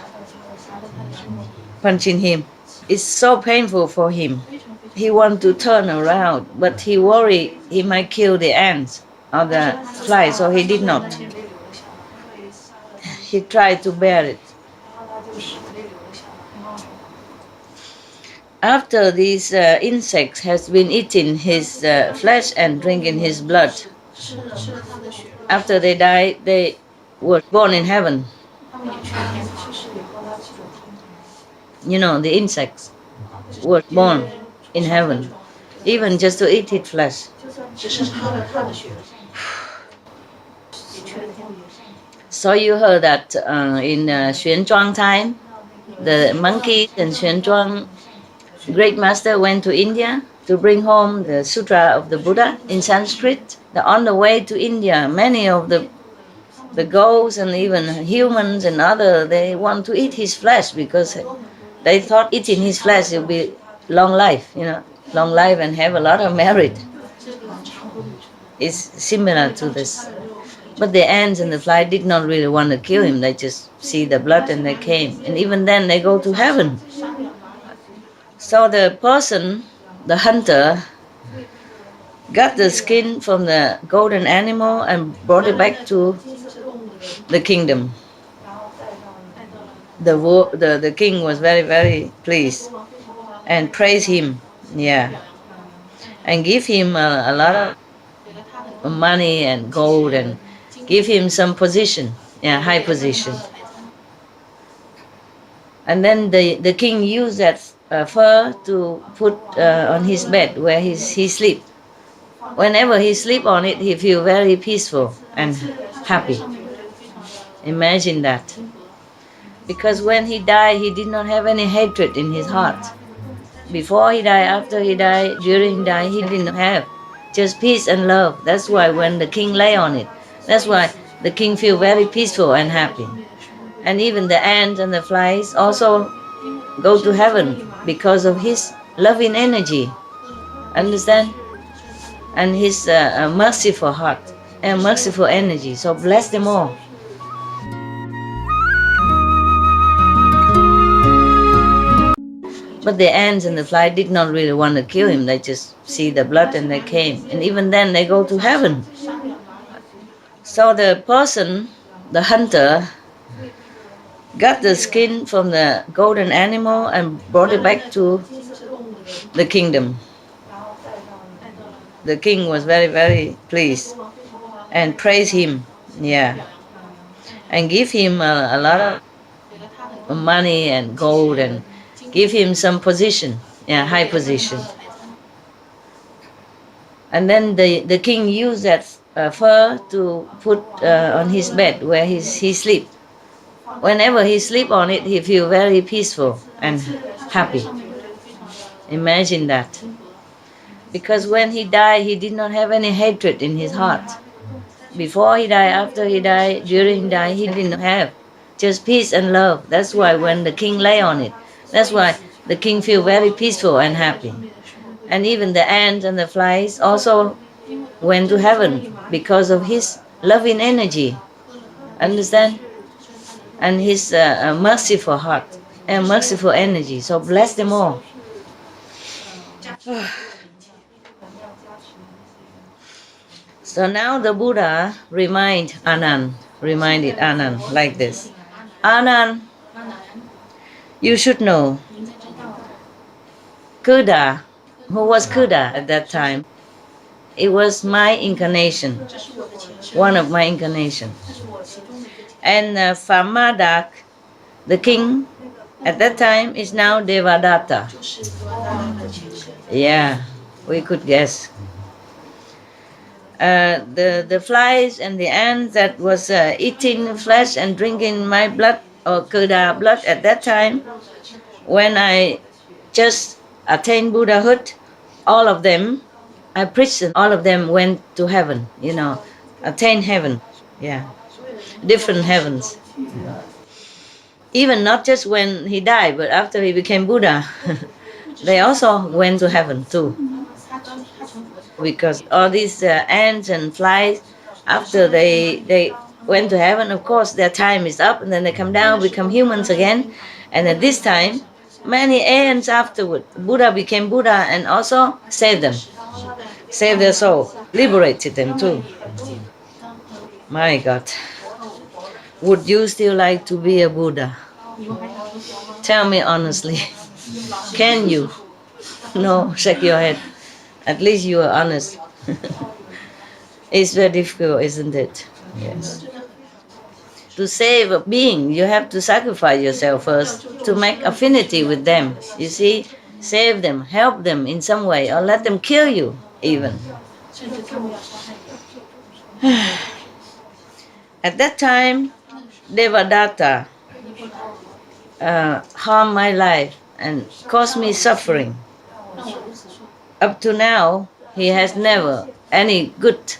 S2: punching him. It's so painful for him. He wants to turn around, but he worried he might kill the ants or the flies, so he did not. He tried to bear it. After these insects has been eating his flesh and drinking his blood, after they died, they were born in heaven. The insects were born in heaven, even just to eat his flesh. So you heard that in Xuanzhuang time, the monkeys in Xuanzhuang, great master went to India to bring home the Sutra of the Buddha in Sanskrit. On the way to India, many of the goats and even humans and other, they want to eat his flesh because they thought eating his flesh will be long life, long life and have a lot of merit. It's similar to this. But the ants and the fly did not really want to kill him. They just see the blood and they came. And even then they go to heaven. So the person, the hunter, got the skin from the golden animal and brought it back to the kingdom. The king was very, very pleased and praised him, and give him a lot of money and gold and give him some position, high position. And then the king used that fur to put on his bed where he sleep. Whenever he sleep on it, he feel very peaceful and happy. Imagine that. Because when he died, he did not have any hatred in his heart. Before he died, after he died, during he died, he didn't have just peace and love. That's why when the king lay on it, that's why the king feel very peaceful and happy. And even the ants and the flies also go to heaven because of his loving energy. Understand? And his merciful heart and merciful energy. So bless them all. But the ants and the fly did not really want to kill him. They just see the blood and they came. And even then they go to heaven. So the person, the hunter, got the skin from the golden animal and brought it back to the kingdom. The king was very, very pleased and praised him, and give him a lot of money and gold and give him some position, high position. And then the king used that fur to put on his bed where he sleep. Whenever he sleep on it, he feel very peaceful and happy. Imagine that. Because when he died, he did not have any hatred in his heart. Before he died, after he died, during he died, he didn't have just peace and love. That's why when the king lay on it, that's why the king feel very peaceful and happy. And even the ants and the flies also went to heaven because of his loving energy. Understand? And his merciful heart and merciful energy. So bless them all. So now the Buddha reminded Anand like this. Anand, you should know, Kuda, who was Kuda at that time, it was my incarnation, one of my incarnations. And Famadak, the king at that time, is now Devadatta. Yeah, we could guess. The flies and the ants that was eating flesh and drinking my blood or Kuda blood at that time, when I just attained Buddhahood, all of them, I preached and all of them went to heaven, attained heaven, different heavens. Even not just when he died, but after he became Buddha, they also went to heaven too. Because all these ants and flies, after they went to heaven, of course their time is up, and then they come down, become humans again. And at this time, many ants afterward, Buddha became Buddha and also saved them, saved their soul, liberated them too. My God, would you still like to be a Buddha? Tell me honestly, can you? No, shake your head. At least you are honest. It's very difficult, isn't it? Yes. To save a being, you have to sacrifice yourself first to make affinity with them. You see, save them, help them in some way, or let them kill you even. At that time, Devadatta harmed my life and caused me suffering. Up to now, he has never any good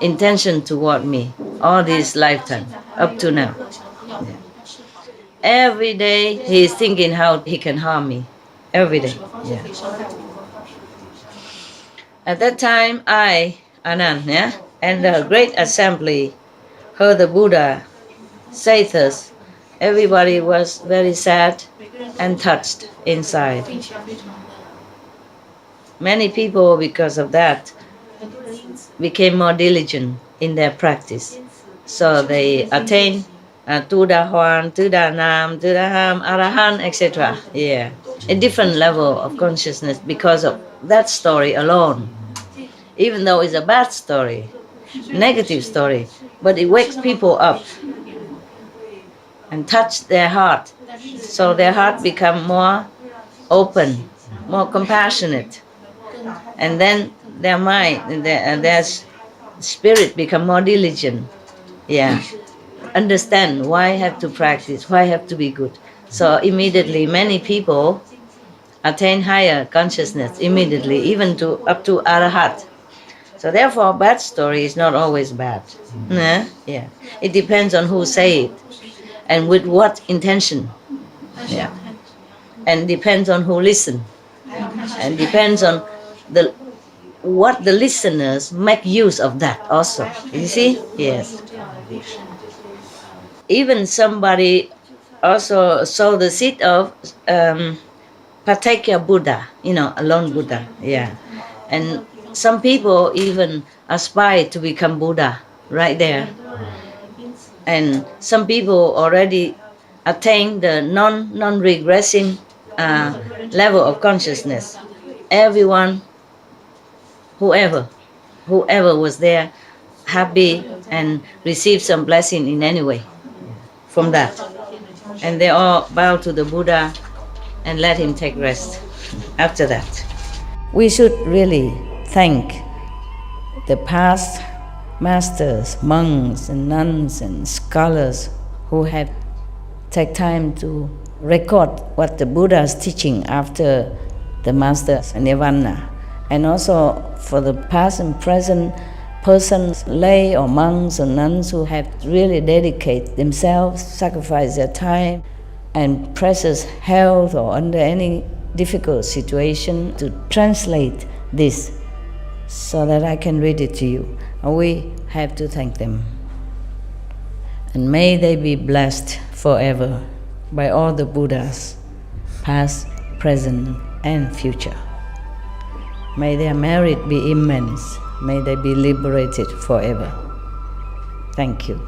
S2: intention toward me all this lifetime, up to now. Every day he is thinking how he can harm me. Every day. At that time, I, Anand, and the great assembly heard the Buddha say this. Everybody was very sad and touched inside. Many people, because of that, became more diligent in their practice. So they attained Tuda Huan, Tuda Nam, Tuda Ham, Arahan, etc. A different level of consciousness because of that story alone. Even though it's a bad story, negative story, but it wakes people up and touch their heart. So their heart become more open, more compassionate. And then their mind and their spirit become more diligent. understand why I have to practice, why I have to be good. So immediately many people attain higher consciousness immediately, even to up to arahat. So therefore, bad story is not always bad. Nah? Yeah, it depends on who say it and with what intention. Yeah, and depends on who listen, and depends on the what the listeners make use of that also. You see? Yes. Even somebody also saw the seed of Patekya Buddha, alone Buddha. Yeah. And some people even aspire to become Buddha right there. And some people already attain the non-regressing level of consciousness. Everyone, whoever was there, happy and received some blessing in any way from that. And they all bow to the Buddha and let him take rest after that. We should really thank the past masters, monks and nuns and scholars who have taken time to record what the Buddha is teaching after the master's nirvana. And also for the past and present persons, lay or monks or nuns who have really dedicated themselves, sacrificed their time and precious health or under any difficult situation to translate this so that I can read it to you. And we have to thank them. And may they be blessed forever by all the Buddhas, past, present, and future. May their merit be immense. May they be liberated forever. Thank you.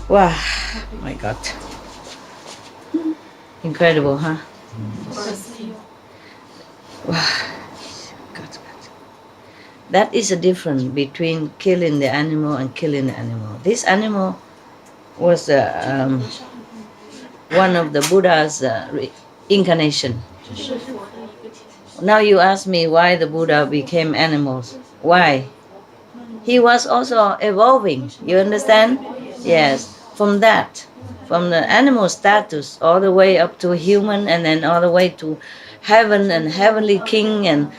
S2: Wow, my God. Incredible, huh? Wow. God. That is the difference between killing the animal and killing the animal. This animal was one of the Buddha's incarnation. Now you ask me why the Buddha became animals. Why? He was also evolving, you understand? Yes, from the animal status all the way up to human and then all the way to heaven and heavenly king and,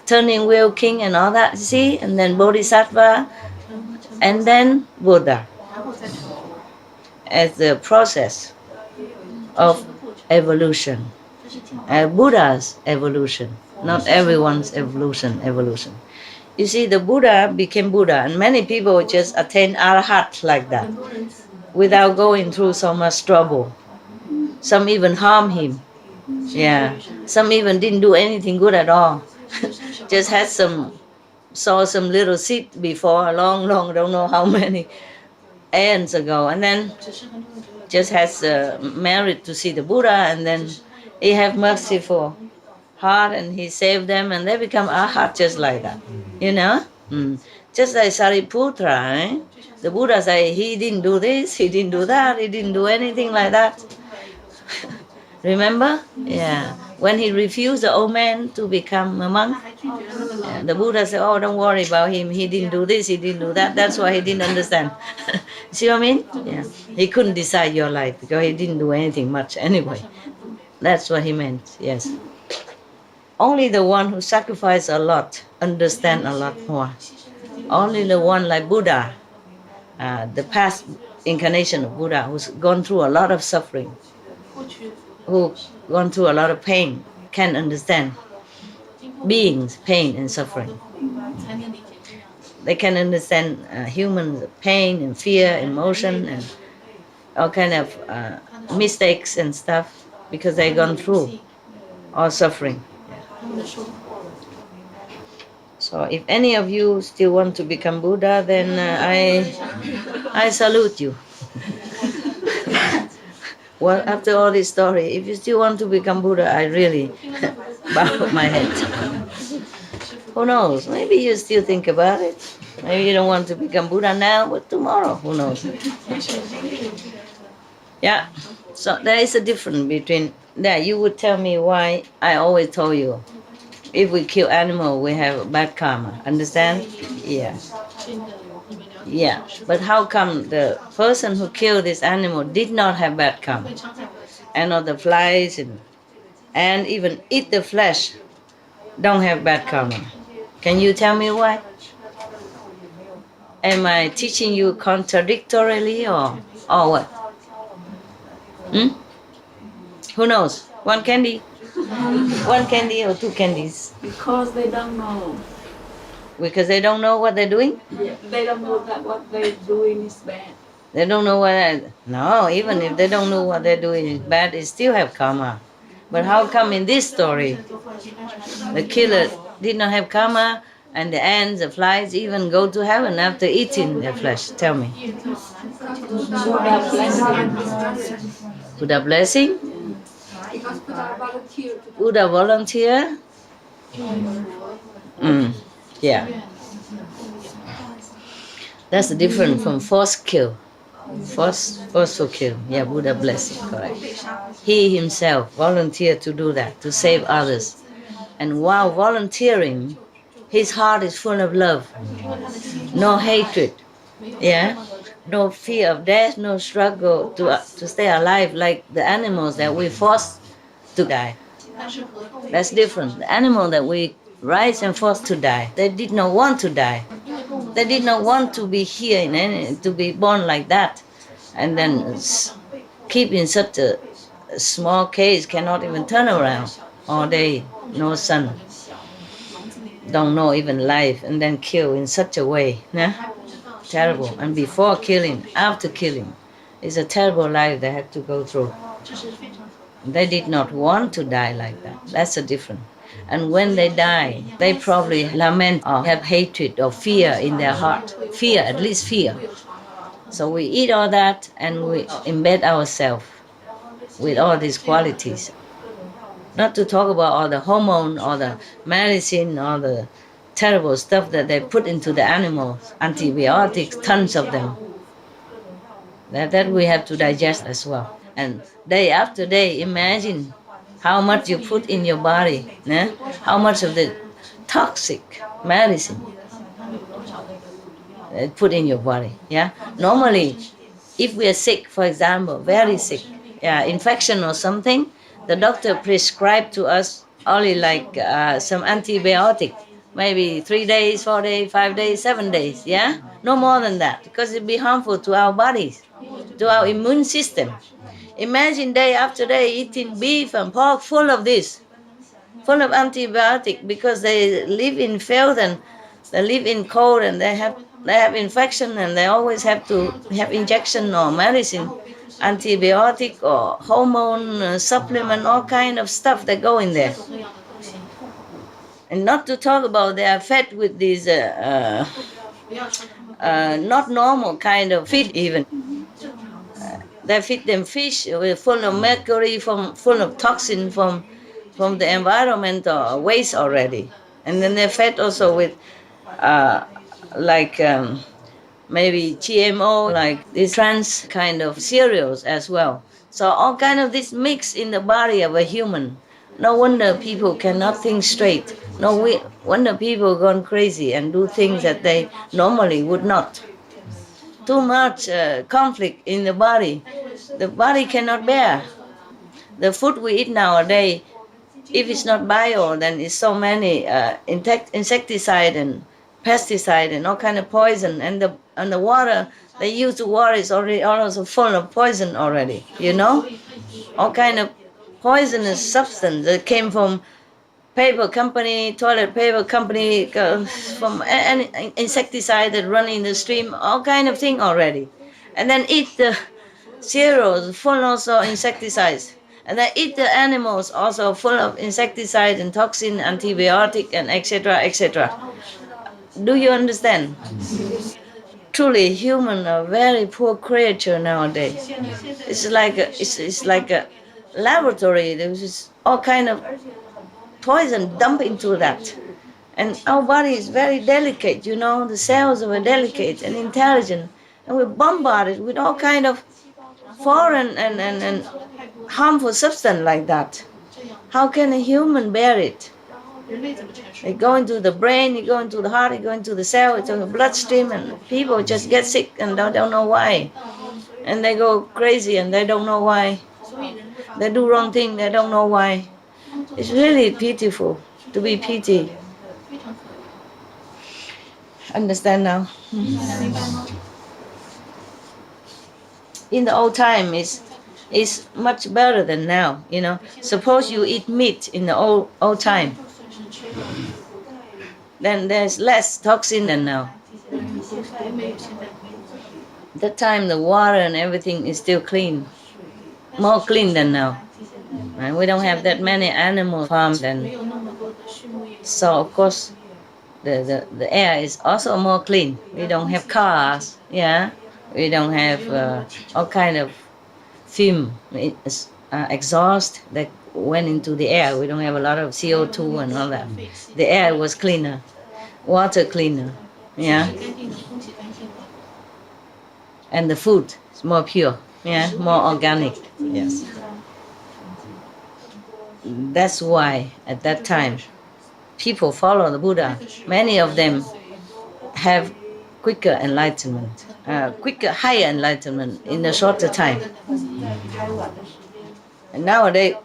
S2: turning wheel king and all that, see? And then bodhisattva and then Buddha as the process of evolution. Buddha's evolution, not everyone's evolution. You see, the Buddha became Buddha, and many people just attain arahat like that, without going through so much trouble. Some even harm him. Yeah, some even didn't do anything good at all. Just saw some little seed before, long, don't know how many aeons ago, and then just has merit to see the Buddha, and then he have merciful heart and he saved them and they become arhat just like that, Just like Sariputra, eh? The Buddha said he didn't do this, he didn't do that, he didn't do anything like that. Remember? Yeah. When he refused the old man to become a monk, the Buddha said, oh, don't worry about him. He didn't do this, he didn't do that. That's why he didn't understand. See what I mean? Yeah. He couldn't decide your life because he didn't do anything much anyway. That's what he meant, yes. Only the one who sacrificed a lot understand a lot more. Only the one like Buddha, the past incarnation of Buddha, who's gone through a lot of suffering, who gone through a lot of pain, can understand beings' pain and suffering. They can understand human pain and fear, emotion, and all kind of mistakes and stuff because they've gone through all suffering. So if any of you still want to become Buddha, then I salute you. Well, after all this story, if you still want to become Buddha, I really bow my head. Who knows? Maybe you still think about it. Maybe you don't want to become Buddha now, but tomorrow, who knows? Yeah. So there is a difference between that. You would tell me why I always told you, if we kill animal, we have bad karma. Understand? Yeah. Yeah, but how come the person who killed this animal did not have bad karma? And all the flies and even eat the flesh don't have bad karma. Can you tell me why? Am I teaching you contradictorily or what? Hmm? Who knows? One candy? One candy or two candies?
S3: Because they don't know.
S2: Because they don't know what they're doing?
S3: Yeah, they don't know that what they're doing is bad.
S2: They don't know no, even if they don't know what they're doing is bad, they still have karma. But how come in this story, the killer did not have karma and the ants, the flies even go to heaven after eating their flesh? Tell me.
S3: Buddha blessing.
S2: Buddha blessing?
S3: Because Buddha volunteered to do.
S2: Buddha volunteer? Yeah. That's different from forced kill. Forceful kill. Yeah, Buddha blessing, correct. He himself volunteered to do that, to save others. And while volunteering, his heart is full of love, no hatred, yeah, no fear of death, no struggle to stay alive like the animals that we force to die. That's different. The animal that we raise and force to die, they did not want to die. They did not want to be here to be born like that, and then keep in such a small cage, cannot even turn around all day, no sun, don't know even life, and then kill in such a way. Yeah? Terrible. And before killing, after killing, it's a terrible life they had to go through. They did not want to die like that. That's the difference. And when they die, they probably lament or have hatred or fear in their heart. Fear, at least fear. So we eat all that and we embed ourselves with all these qualities. Not to talk about all the hormone or the medicine or the terrible stuff that they put into the animals, antibiotics, tons of them. That we have to digest as well. And day after day, imagine how much you put in your body, how much of the toxic medicine put in your body. Yeah. Normally, if we are sick, for example, very sick, infection or something, the doctor prescribed to us only like some antibiotic, maybe 3 days, 4 days, 5 days, 7 days. Yeah, no more than that, because it'd be harmful to our bodies, to our immune system. Imagine day after day eating beef and pork full of this, full of antibiotic, because they live in filth and they live in cold and they have infection and they always have to have injection or medicine, antibiotic or hormone supplement, all kind of stuff that go in there. And not to talk about they are fed with these not normal kind of feed even. They feed them fish full of mercury, full of toxin from the environmental waste already. And then they're fed also with maybe GMO, like these trans kind of cereals as well. So all kind of this mix in the body of a human. No wonder people cannot think straight. No wonder people gone crazy and do things that they normally would not. Too much conflict in the body. The body cannot bear. The food we eat nowadays, if it's not bio, then it's so many insecticide and pesticide and all kind of poison, and the water they use to water is already also full of poison already. All kind of poisonous substance that came from paper company, toilet paper company, from any insecticide that run in the stream, all kind of thing already, and then eat the cereals full also insecticides. And they eat the animals also full of insecticide and toxin, antibiotic, and etc., etc. Do you understand? Truly, human are very poor creature nowadays. It's like a laboratory. There's all kind of poison dumped into that. And our body is very delicate, the cells are delicate and intelligent. And we're bombarded with all kind of foreign and harmful substance like that. How can a human bear it? They go into the brain, you go into the heart, you go into the cell, into the bloodstream, and people just get sick and don't know why. And they go crazy and they don't know why. They do wrong thing, they don't know why. It's really pitiful to be pity. Understand now? In the old time, it's much better than now. You know, suppose you eat meat in the old time, then there's less toxin than now. That time the water and everything is still clean, more clean than now. Right? We don't have that many animal farms, and so of course the air is also more clean. We don't have cars, yeah. We don't have all kind of fume, exhaust that went into the air. We don't have a lot of CO2 and all that. The air was cleaner, water cleaner, yeah. And the food is more pure, yeah, more organic, yes. That's why at that time people follow the Buddha. Many of them have quicker enlightenment, quicker, higher enlightenment in a shorter time. And nowadays,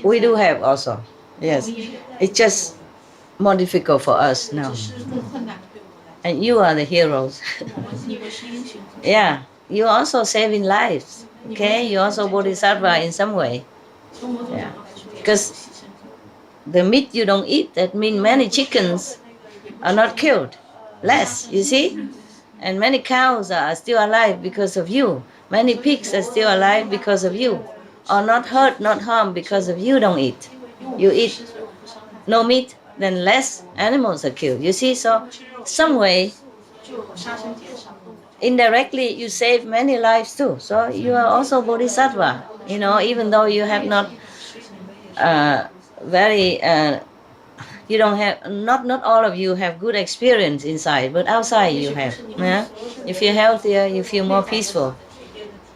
S2: we do have also, yes. It's just more difficult for us now. And you are the heroes. Yeah, you also saving lives, okay? You also bodhisattva in some way. Yeah. Because the meat you don't eat, that means many chickens are not killed. Less, you see? And many cows are still alive because of you. Many pigs are still alive because of you. Or not hurt, not harmed because of you don't eat. You eat no meat, then less animals are killed. You see, so some way, indirectly you save many lives too. So you are also bodhisattva, you know, even though you have not you don't have, not all of you have good experience inside, but outside you have. Yeah? You feel healthier, you feel more peaceful,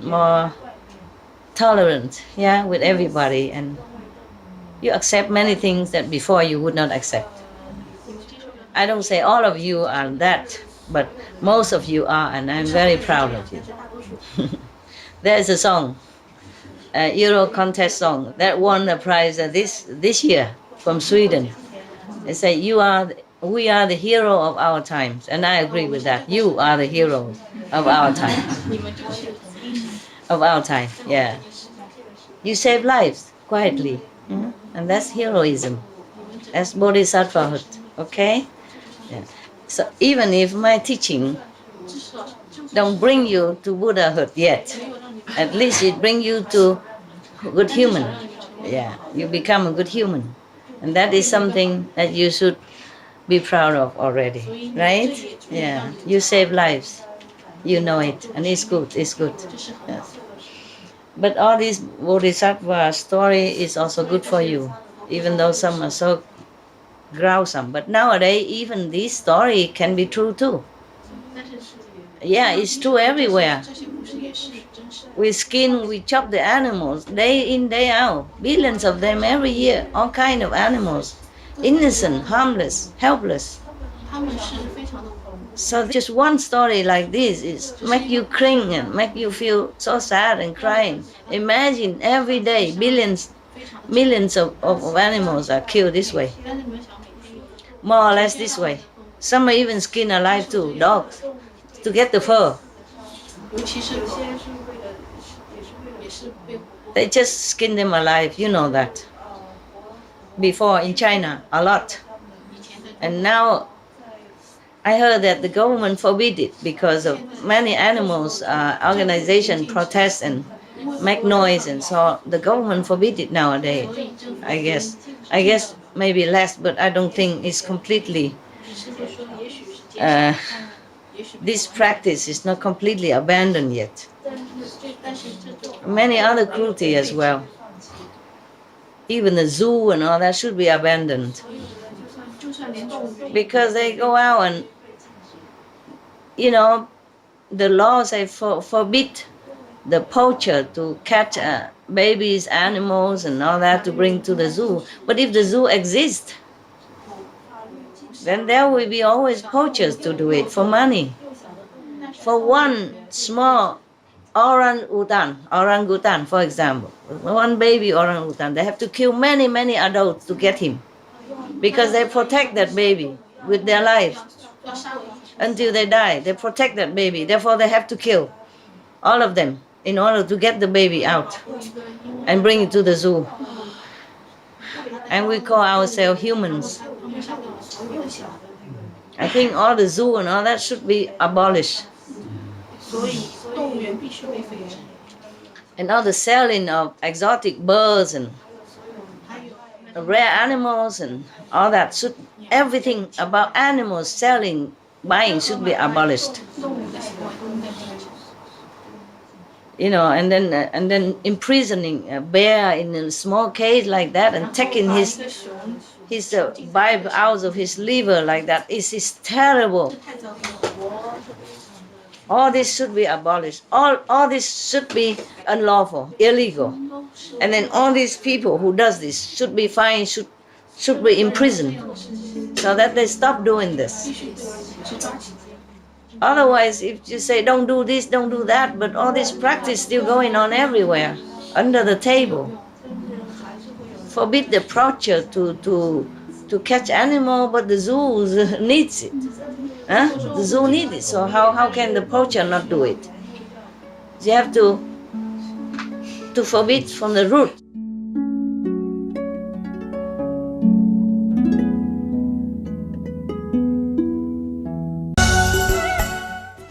S2: more tolerant, yeah, with everybody, and you accept many things that before you would not accept. I don't say all of you are that, but most of you are, and I'm very proud of you. There's a song, a Euro contest song that won the prize this year from Sweden. They say we are the hero of our times, and I agree with that. You are the hero of our times. Of our time, yeah. You save lives quietly, and that's heroism. That's bodhisattvahood, okay? Yeah. So even if my teaching don't bring you to Buddhahood yet, at least it brings you to good human. Yeah, you become a good human. And that is something that you should be proud of already, right? Yeah, you save lives. You know it, and it's good, it's good. Yes. But all this bodhisattva story is also good for you, even though some are so gruesome. But nowadays, even this story can be true too. Yeah, it's true everywhere. We skin, we chop the animals day in, day out. Billions of them every year, all kind of animals. Innocent, harmless, helpless. So just one story like this is make you cring and make you feel so sad and crying. Imagine every day millions of animals are killed this way. More or less this way. Some are even skinned alive too, dogs, to get the fur. They just skin them alive, you know that. Before in China, a lot. And now I heard that the government forbid it because of many animals, organization protest and make noise, and so the government forbid it nowadays. I guess maybe less, but I don't think it's completely. This practice is not completely abandoned yet. Many other cruelty as well. Even the zoo and all that should be abandoned. Because they go out and, you know, the laws say forbid the poacher to catch babies, animals and all that to bring to the zoo. But if the zoo exists, then there will be always poachers to do it for money. For one small orangutan, for example, one baby orangutan, they have to kill many, many adults to get him, because they protect that baby with their life until they die. They protect that baby, therefore they have to kill all of them in order to get the baby out and bring it to the zoo. And we call ourselves humans. I think all the zoo and all that should be abolished. And all the selling of exotic birds and rare animals and all that, should, everything about animals selling, buying should be abolished. You know, and then imprisoning a bear in a small cage like that and taking his vibe out of his liver like that is terrible. All this should be abolished. All this should be unlawful, illegal. And then all these people who does this should be fined, should be imprisoned, so that they stop doing this. Otherwise, if you say don't do this, don't do that, but all this practice still going on everywhere, under the table. Forbid the poacher to catch animal, but the zoo needs it. Huh? The zoo needs it, so how can the poacher not do it? You have to forbid from the root.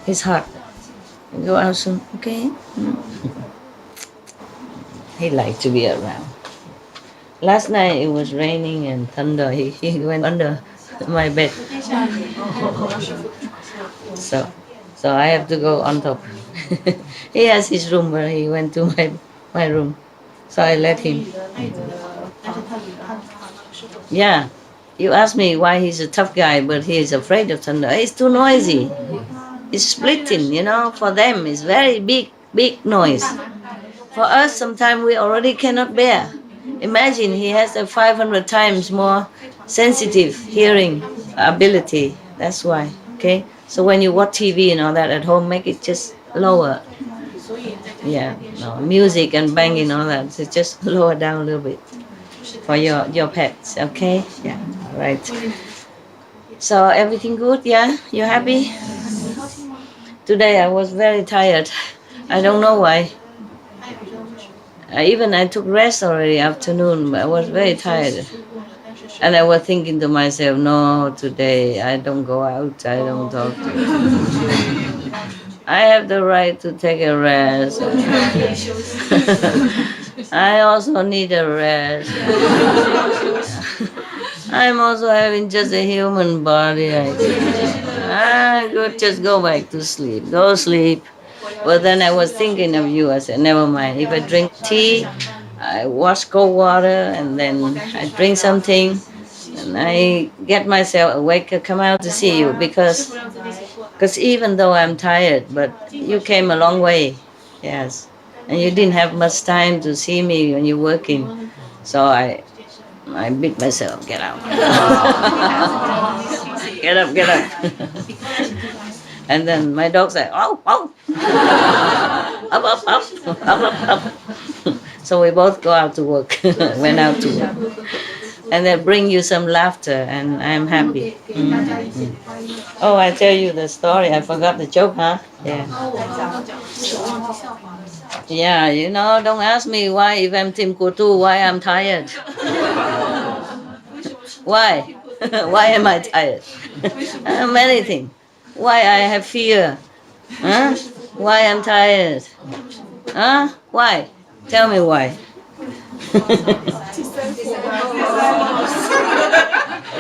S2: His heart. Go out soon, okay? He liked to be around. Last night it was raining and thunder. He went under my bed. So I have to go on top. He has his room, but he went to my room. So I let him. Yeah. You asked me why he's a tough guy, but he is afraid of thunder. It's too noisy. It's splitting, you know. For them, it's very big noise. For us, sometimes we already cannot bear. Imagine he has a 500 times more sensitive hearing ability. That's why, okay? So when you watch TV and all that at home, make it just lower. Yeah, no, music and banging and all that, so just lower down a little bit for your pets, okay? Yeah, all right. So everything good, yeah? You happy? Today I was very tired. I don't know why. I took rest already afternoon, but I was very tired. And I was thinking to myself, no, today I don't go out, I don't talk to you. I have the right to take a rest. I also need a rest. I'm also having just a human body. Good, just go back to sleep. Go sleep. But then I was thinking of you. I said, never mind. If I drink tea, I wash cold water, and then I drink something, and I get myself awake, come out to see you, because even though I'm tired, but you came a long way, yes, and you didn't have much time to see me when you're working, so I beat myself. Get out. Get up. And then my dog said, oh, up. So we both go out to work, went out to work. And they bring you some laughter, and I'm happy. Mm-hmm. Oh, I tell you the story. I forgot the joke, huh? Yeah. Yeah, you know, don't ask me why, if I'm Tim Kutu, why I'm tired. Why? Why am I tired? Many things. Why I have fear? Huh? Why I'm tired? Huh? Why? Tell me why.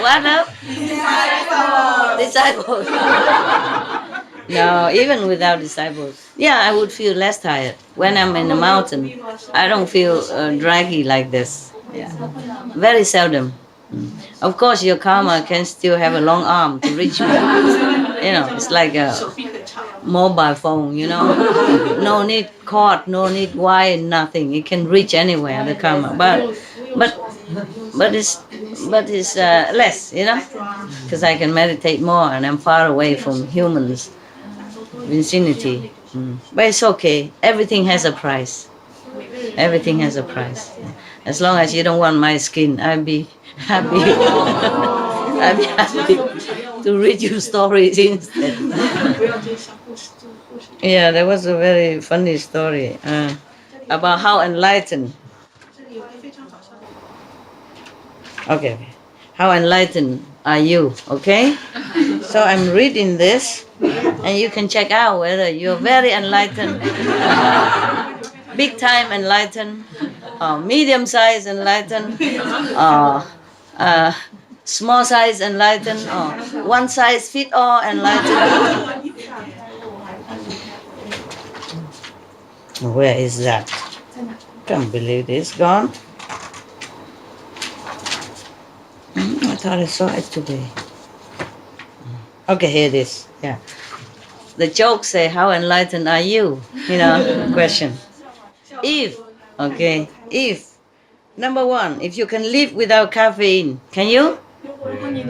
S2: What up? Disciples. No, even without disciples. Yeah, I would feel less tired. When I'm in the mountain, I don't feel draggy like this. Yeah. Very seldom. Of course, your karma can still have a long arm to reach me. You know, it's like a mobile phone, you know. No need cord, no need wire, nothing. It can reach anywhere, the karma. But it's less, you know. because I can meditate more and I'm far away from humans vicinity. But it's okay. Everything has a price. Everything has a price. As long as you don't want my skin, I'll be happy. I'll be happy to read you stories instead. Yeah, that was a very funny story about how enlightened. Okay, how enlightened are you? Okay, so I'm reading this, and you can check out whether you're very enlightened, big time enlightened, medium size enlightened, small size enlightened, or one size fit all enlightened. Where is that? Can't believe it's gone. I thought I saw it today. Okay, here it is. Yeah. The joke say, how enlightened are you? You know, question. If, number one, if you can live without caffeine, can you?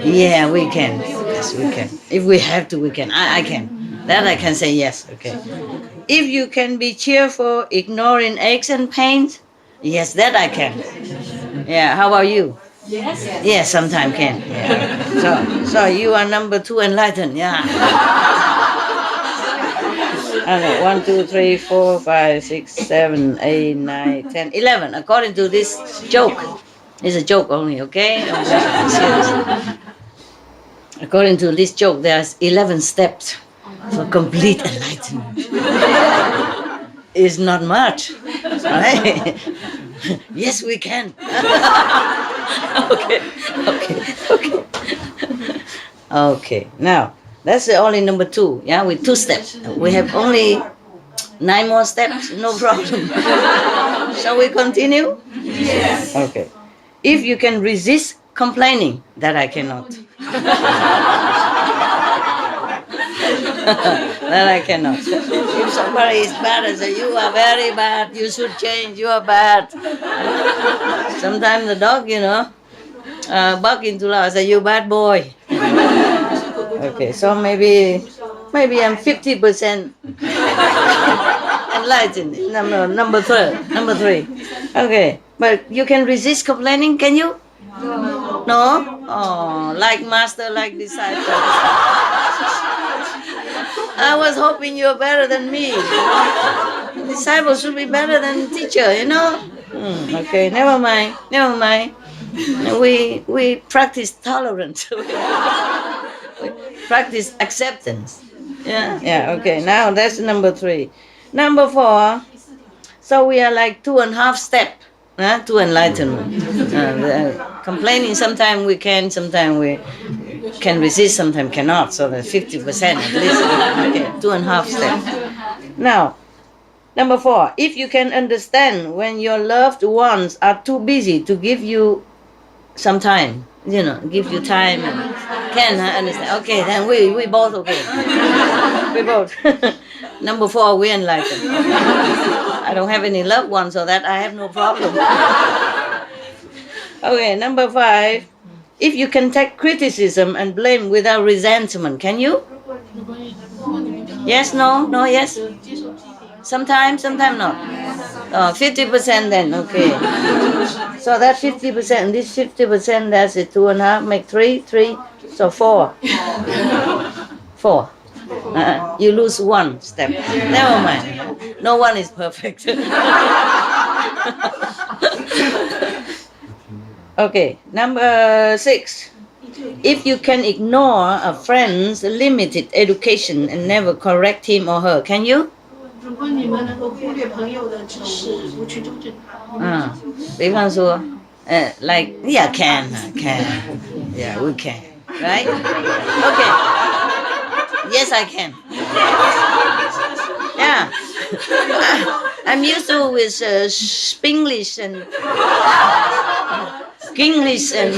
S2: Yeah, we can. Yes, we can. If we have to, we can. I can. That I can say yes. Okay. If you can be cheerful, ignoring aches and pains, yes, that I can. Yeah, how about you?
S3: Yes.
S2: Yes, sometimes can. Yeah. So you are number 2 enlightened. Yeah. Okay, 1, 2, 3, 4, 5, 6, 7, 8, 9, 10, 11. According to this joke, it's a joke only. Okay. Seriously. According to this joke, there's 11 steps for complete enlightenment. It's not much, right? Yes, we can. Okay. Now that's only number 2. Yeah, with 2 steps. We have only 9 more steps. No problem. Shall we continue?
S3: Yes.
S2: Okay. If you can resist complaining, that I cannot. That I cannot. If somebody is bad, I say, you are very bad, you should change, you are bad. Sometimes the dog, barking too loud, I say, you bad boy. Okay, so maybe I'm 50% enlightened. Number 3. Okay, but you can resist complaining, can you? No? Oh, like master, like disciple. I was hoping you're better than me. Disciple should be better than teacher, Okay, never mind. We practice tolerance. We practice acceptance. Yeah, okay. Now that's number 3. Number 4, so we are like 2.5 steps to enlightenment. Complaining, sometimes we can, sometimes we can resist, sometimes cannot. So that's 50% at least. Okay, 2.5 steps. Now, number 4, if you can understand when your loved ones are too busy to give you some time, give you time, and can understand. Okay, then we both okay. We both. Number 4, we enlightened. I don't have any loved ones, so that I have no problem. Okay, number 5. If you can take criticism and blame without resentment, can you? Yes, no, yes. Sometimes not. 50% then, okay. So that 50%, this 50%, that's it, 2.5, make 3, so 4. 4. You lose 1 step. Never mind. No one is perfect. Okay, number 6. If you can ignore a friend's limited education and never correct him or her, can you?
S4: 如果你们能够忽略朋友的知识，不去纠正他。
S2: 比方说，like yeah, can, yeah, we can, right? Okay. Yes, I can. Yeah. I'm used to with Spanglish and Kinglish and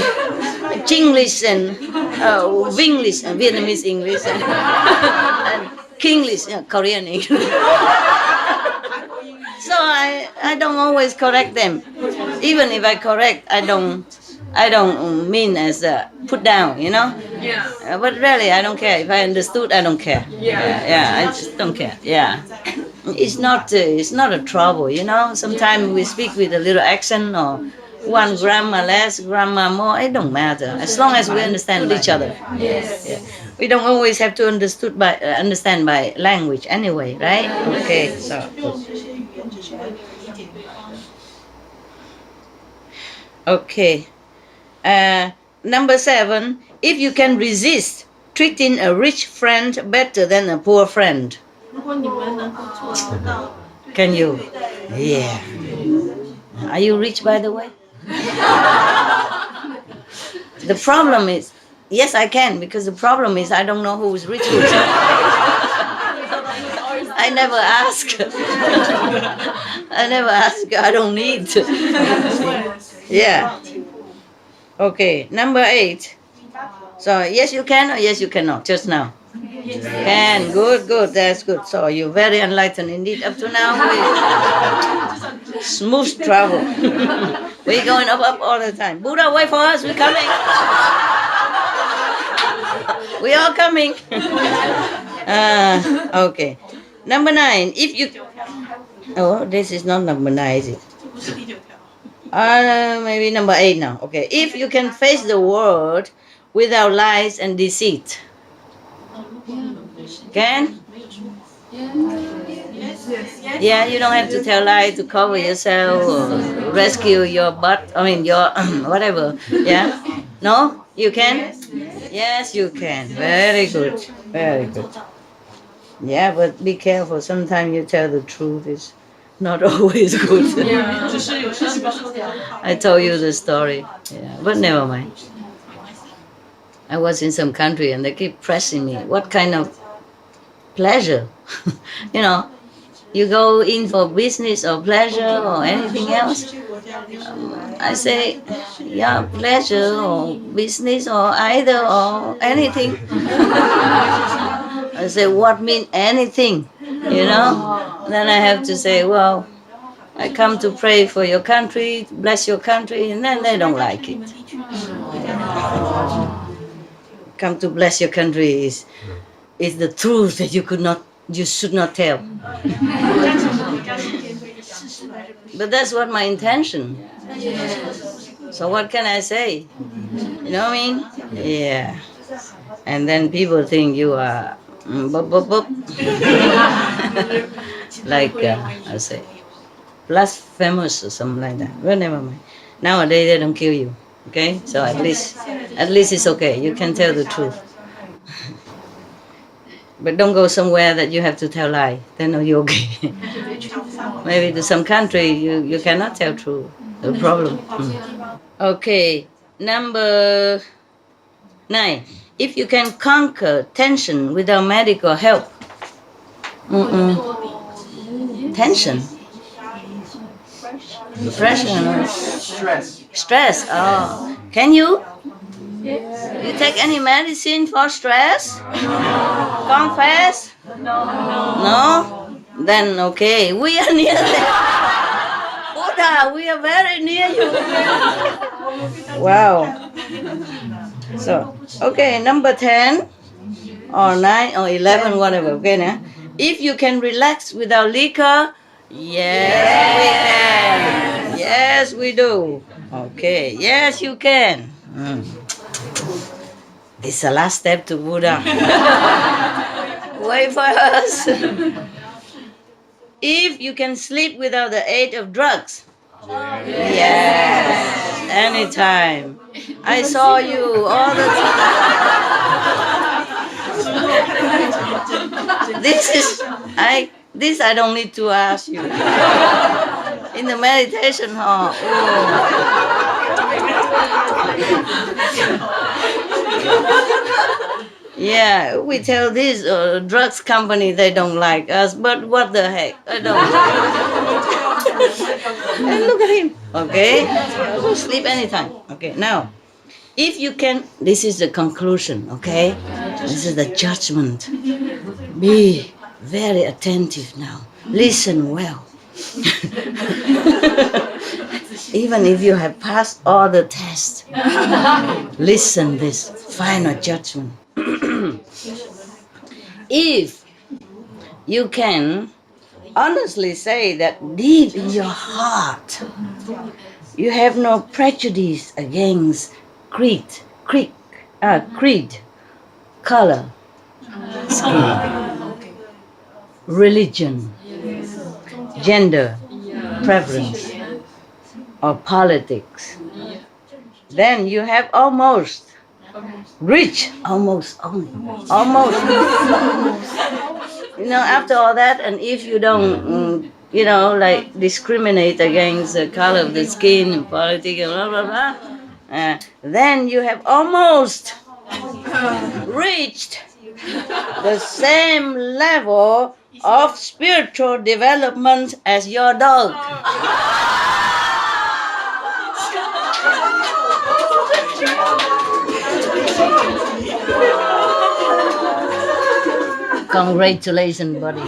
S2: Chinglish and Winglish and Vietnamese English and Kinglish, Korean English. So I don't always correct them. Even if I correct, I don't mean as put down, But really, I don't care. If I understood, I don't care. Yeah, I just don't care. Yeah, it's not a trouble, you know. Sometimes we speak with a little accent or one grammar less, grammar more. It don't matter as long as we understand each other. Yeah. We don't always have to understand by language anyway, right? Okay, so.
S4: 这些语言只是为了理解对方。
S2: Okay. Number 7. If you can resist treating a rich friend better than a poor friend,
S4: 如果你们能够做到，
S2: can you? Yeah. Are you rich, by the way? The problem is, yes, I can, because the problem is I don't know who's rich. I never ask. I never ask. I don't need. Yeah. Okay. Number 8. So yes, you can or yes, you cannot. Just now. Can. Good. Good. That's good. So you're very enlightened indeed. Up to now, smooth travel. We're going up all the time. Buddha, wait for us. We're coming. We are coming. Okay. Number 9. If you... Oh, this is not number 9, is it?
S4: 这不是第9条。
S2: Maybe number 8 now. Okay. If you can face the world without lies and deceit. Can? Yeah, you don't have to tell lies to cover yourself or rescue your butt. I mean, your whatever. Yeah? No? You can? Yes, you can. Very good. Very good. Yeah, but be careful. Sometimes you tell the truth is not always good.
S4: 只是有些时候说的很好。
S2: I told you the story. Yeah, but never mind. I was in some country and they keep pressing me. What kind of pleasure? You know, you go in for business or pleasure or anything else.
S4: 这些国家就是来
S2: I say, yeah, pleasure or business or either or anything. I say, what mean anything? You know? Then I have to say, well, I come to pray for your country, bless your country, and then they don't like it. Come to bless your country is the truth that you should not tell. But that's what my intention. So what can I say? You know what I mean? Yeah. And then people think you are like I say blasphemous or something like that. But never mind. Nowadays they don't kill you. Okay? So at least it's okay. You can tell the truth. But don't go somewhere that you have to tell lie. Then you're okay. Maybe to some country you cannot tell truth. The problem. Okay. Number 9. If you can conquer tension without medical help. Tension. Depression. Stress. Oh. Can you? You take any medicine for stress? Confess? No? Then okay. We are near there. Buddha, we are very near you. Wow. So, okay, number 10 or 9 or 11, whatever. Okay, now. If you can relax without liquor, yes, we can. Yes, we do. Okay, yes, you can. This is the last step to Buddha. Wait for us. If you can sleep without the aid of drugs, yes, anytime. I saw you all the time. This I don't need to ask you. In the meditation hall. Yeah, we tell this drugs company they don't like us, but what the heck? I don't. And look at him. Okay, so sleep anytime. Okay, now, if you can, this is the conclusion. Okay, this is the judgment. Be very attentive now. Listen well. even if you have passed all the tests, listen this final judgment. If you can honestly say that deep in your heart, you have no prejudice against creed, color, skin, religion, gender, preference, or politics, then you have almost reached almost. After all that, and if you don't, like discriminate against the color of the skin and politics and blah, blah, blah, then you have almost reached the same level of spiritual development as your dog. Congratulations, buddy. Hey,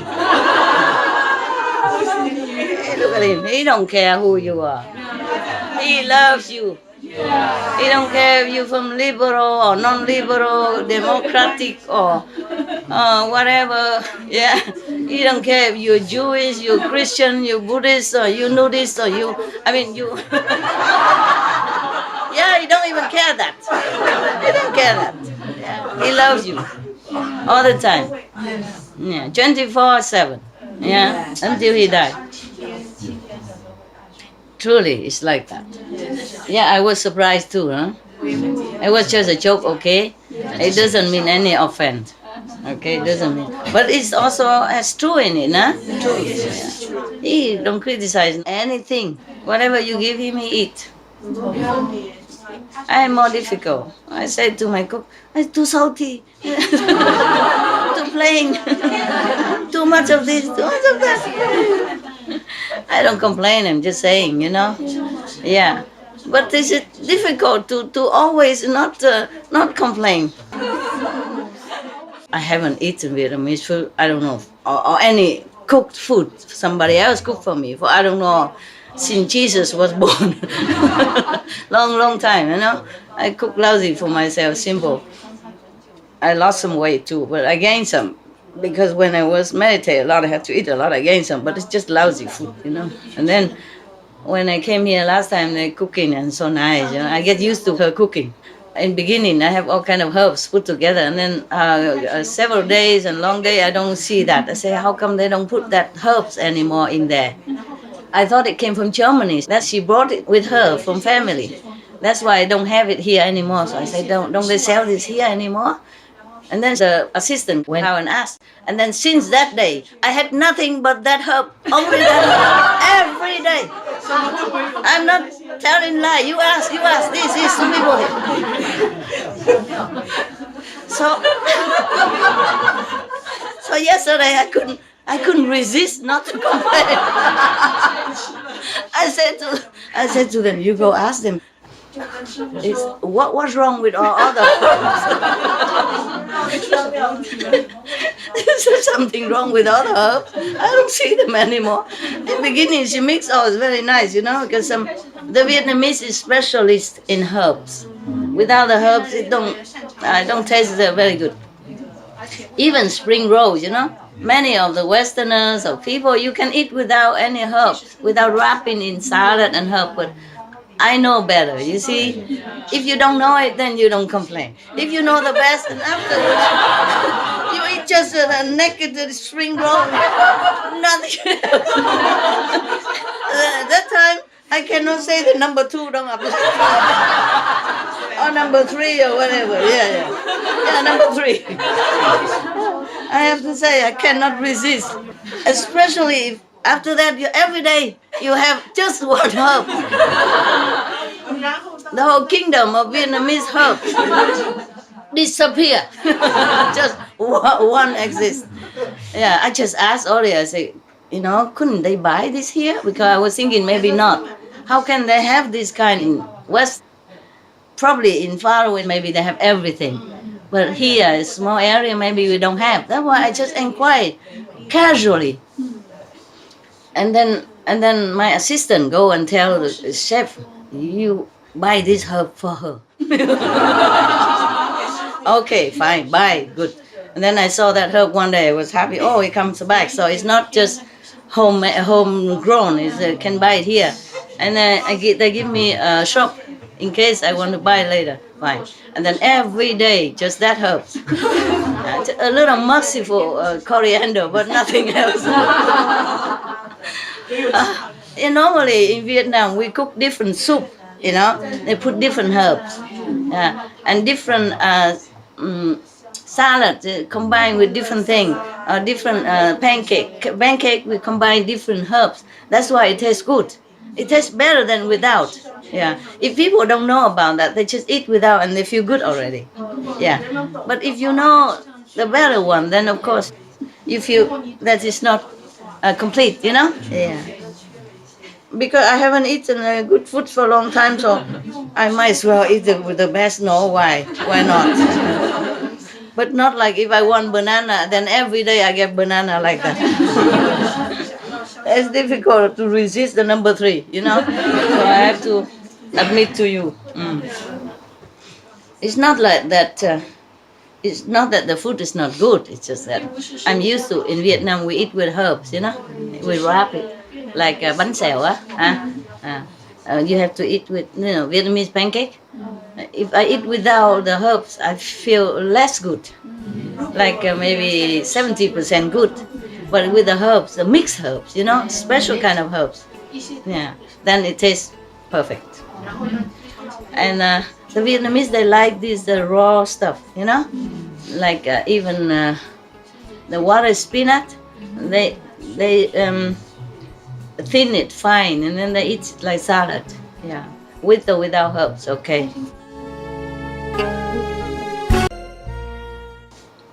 S2: look at him. He don't care who you are. He loves you. He don't care if you're from liberal or non-liberal, democratic or whatever. Yeah. He don't care if you're Jewish, you're Christian, you're Buddhist, or you nudist, or you. Yeah, he don't even care that. He don't care that. Yeah. He loves you all the time. Yeah, 24/7. Yeah, until he died. Truly, it's like that. Yeah, I was surprised too, huh? It was just a joke, okay? It doesn't mean any offense. Okay, it doesn't mean. But it's also has true in it, huh? True. Yeah. He don't criticize anything. Whatever you give him, he eat. I am more difficult. I said to my cook, it's too salty, too plain, too much of this, too much of that. I don't complain, I'm just saying, Yeah. But is it difficult to always not complain? I haven't eaten Vietnamese food, I don't know, or any cooked food. Somebody else cooked for me, for I don't know, since Jesus was born. long time, I cook lousy for myself, simple. I lost some weight too, but I gained some. Because when I was meditating a lot, I had to eat a lot, I gained some, but it's just lousy food, And then when I came here last time, they're cooking and so nice, I get used to her cooking. In beginning, I have all kind of herbs put together, and then several days and long day, I don't see that. I say, how come they don't put that herbs anymore in there? I thought it came from Germany. That she brought it with her from family. That's why I don't have it here anymore. So I say, don't they sell this here anymore? And then the assistant went out and asked. And then since that day, I had nothing but that herb, only that herb, every day. I'm not telling lie. You ask. This is the people here. So yesterday I couldn't resist not to complain. I said to them, you go ask them. What's wrong with all other herbs? Is there something wrong with other herbs? I don't see them anymore. In the beginning, she mixed all, it's very nice, because the Vietnamese is specialist in herbs. Without the herbs, I don't taste very good. Even spring rolls, many of the Westerners or people, you can eat without any herbs, without wrapping in salad and herb, but I know better, you see. If you don't know it, then you don't complain. If you know the best, and afterwards, you eat just a naked spring roll, nothing else. At that time, I cannot say the number 2, don't apply. Or number 3 or whatever, yeah, number 3. I have to say, I cannot resist, especially if after that, every day you have just one herb. The whole kingdom of Vietnamese herbs disappear. Just one exists. Yeah, I just asked earlier, I say, couldn't they buy this here? Because I was thinking maybe not. How can they have this kind in West? Probably in far away, maybe they have everything. But here, a small area, maybe we don't have. That's why I just inquired casually. And then my assistant go and tell the chef, you buy this herb for her. Okay, fine, buy, good. And then I saw that herb one day. I was happy. Oh, it comes back. So it's not just homegrown. It can buy it here. And they give me a shop in case I want to buy later. Fine. And then every day, just that herb. A little merciful coriander, but nothing else. Normally in Vietnam, we cook different soup. They put different herbs and different salad combined with different things. Different pancake we combine different herbs. That's why it tastes good. It tastes better than without. Yeah. If people don't know about that, they just eat without and they feel good already. Yeah. But if you know the better one, then of course you feel that it's not complete. Yeah. Because I haven't eaten good food for a long time, so I might as well eat it with the best. No, why? Why not? But not like if I want banana, then every day I get banana like that. It's difficult to resist the number 3, So I have to admit to you. It's not like that. It's not that the food is not good. It's just that I'm used to, in Vietnam, we eat with herbs, We wrap it like bánh xèo. You have to eat with, Vietnamese pancake. If I eat without the herbs, I feel less good, like maybe 70% good. But with the herbs, the mixed herbs, special kind of herbs, then it tastes perfect. And the Vietnamese, they like this raw stuff, like even the water spinach, they thin it fine, and then they eat it like salad, with or without herbs, okay.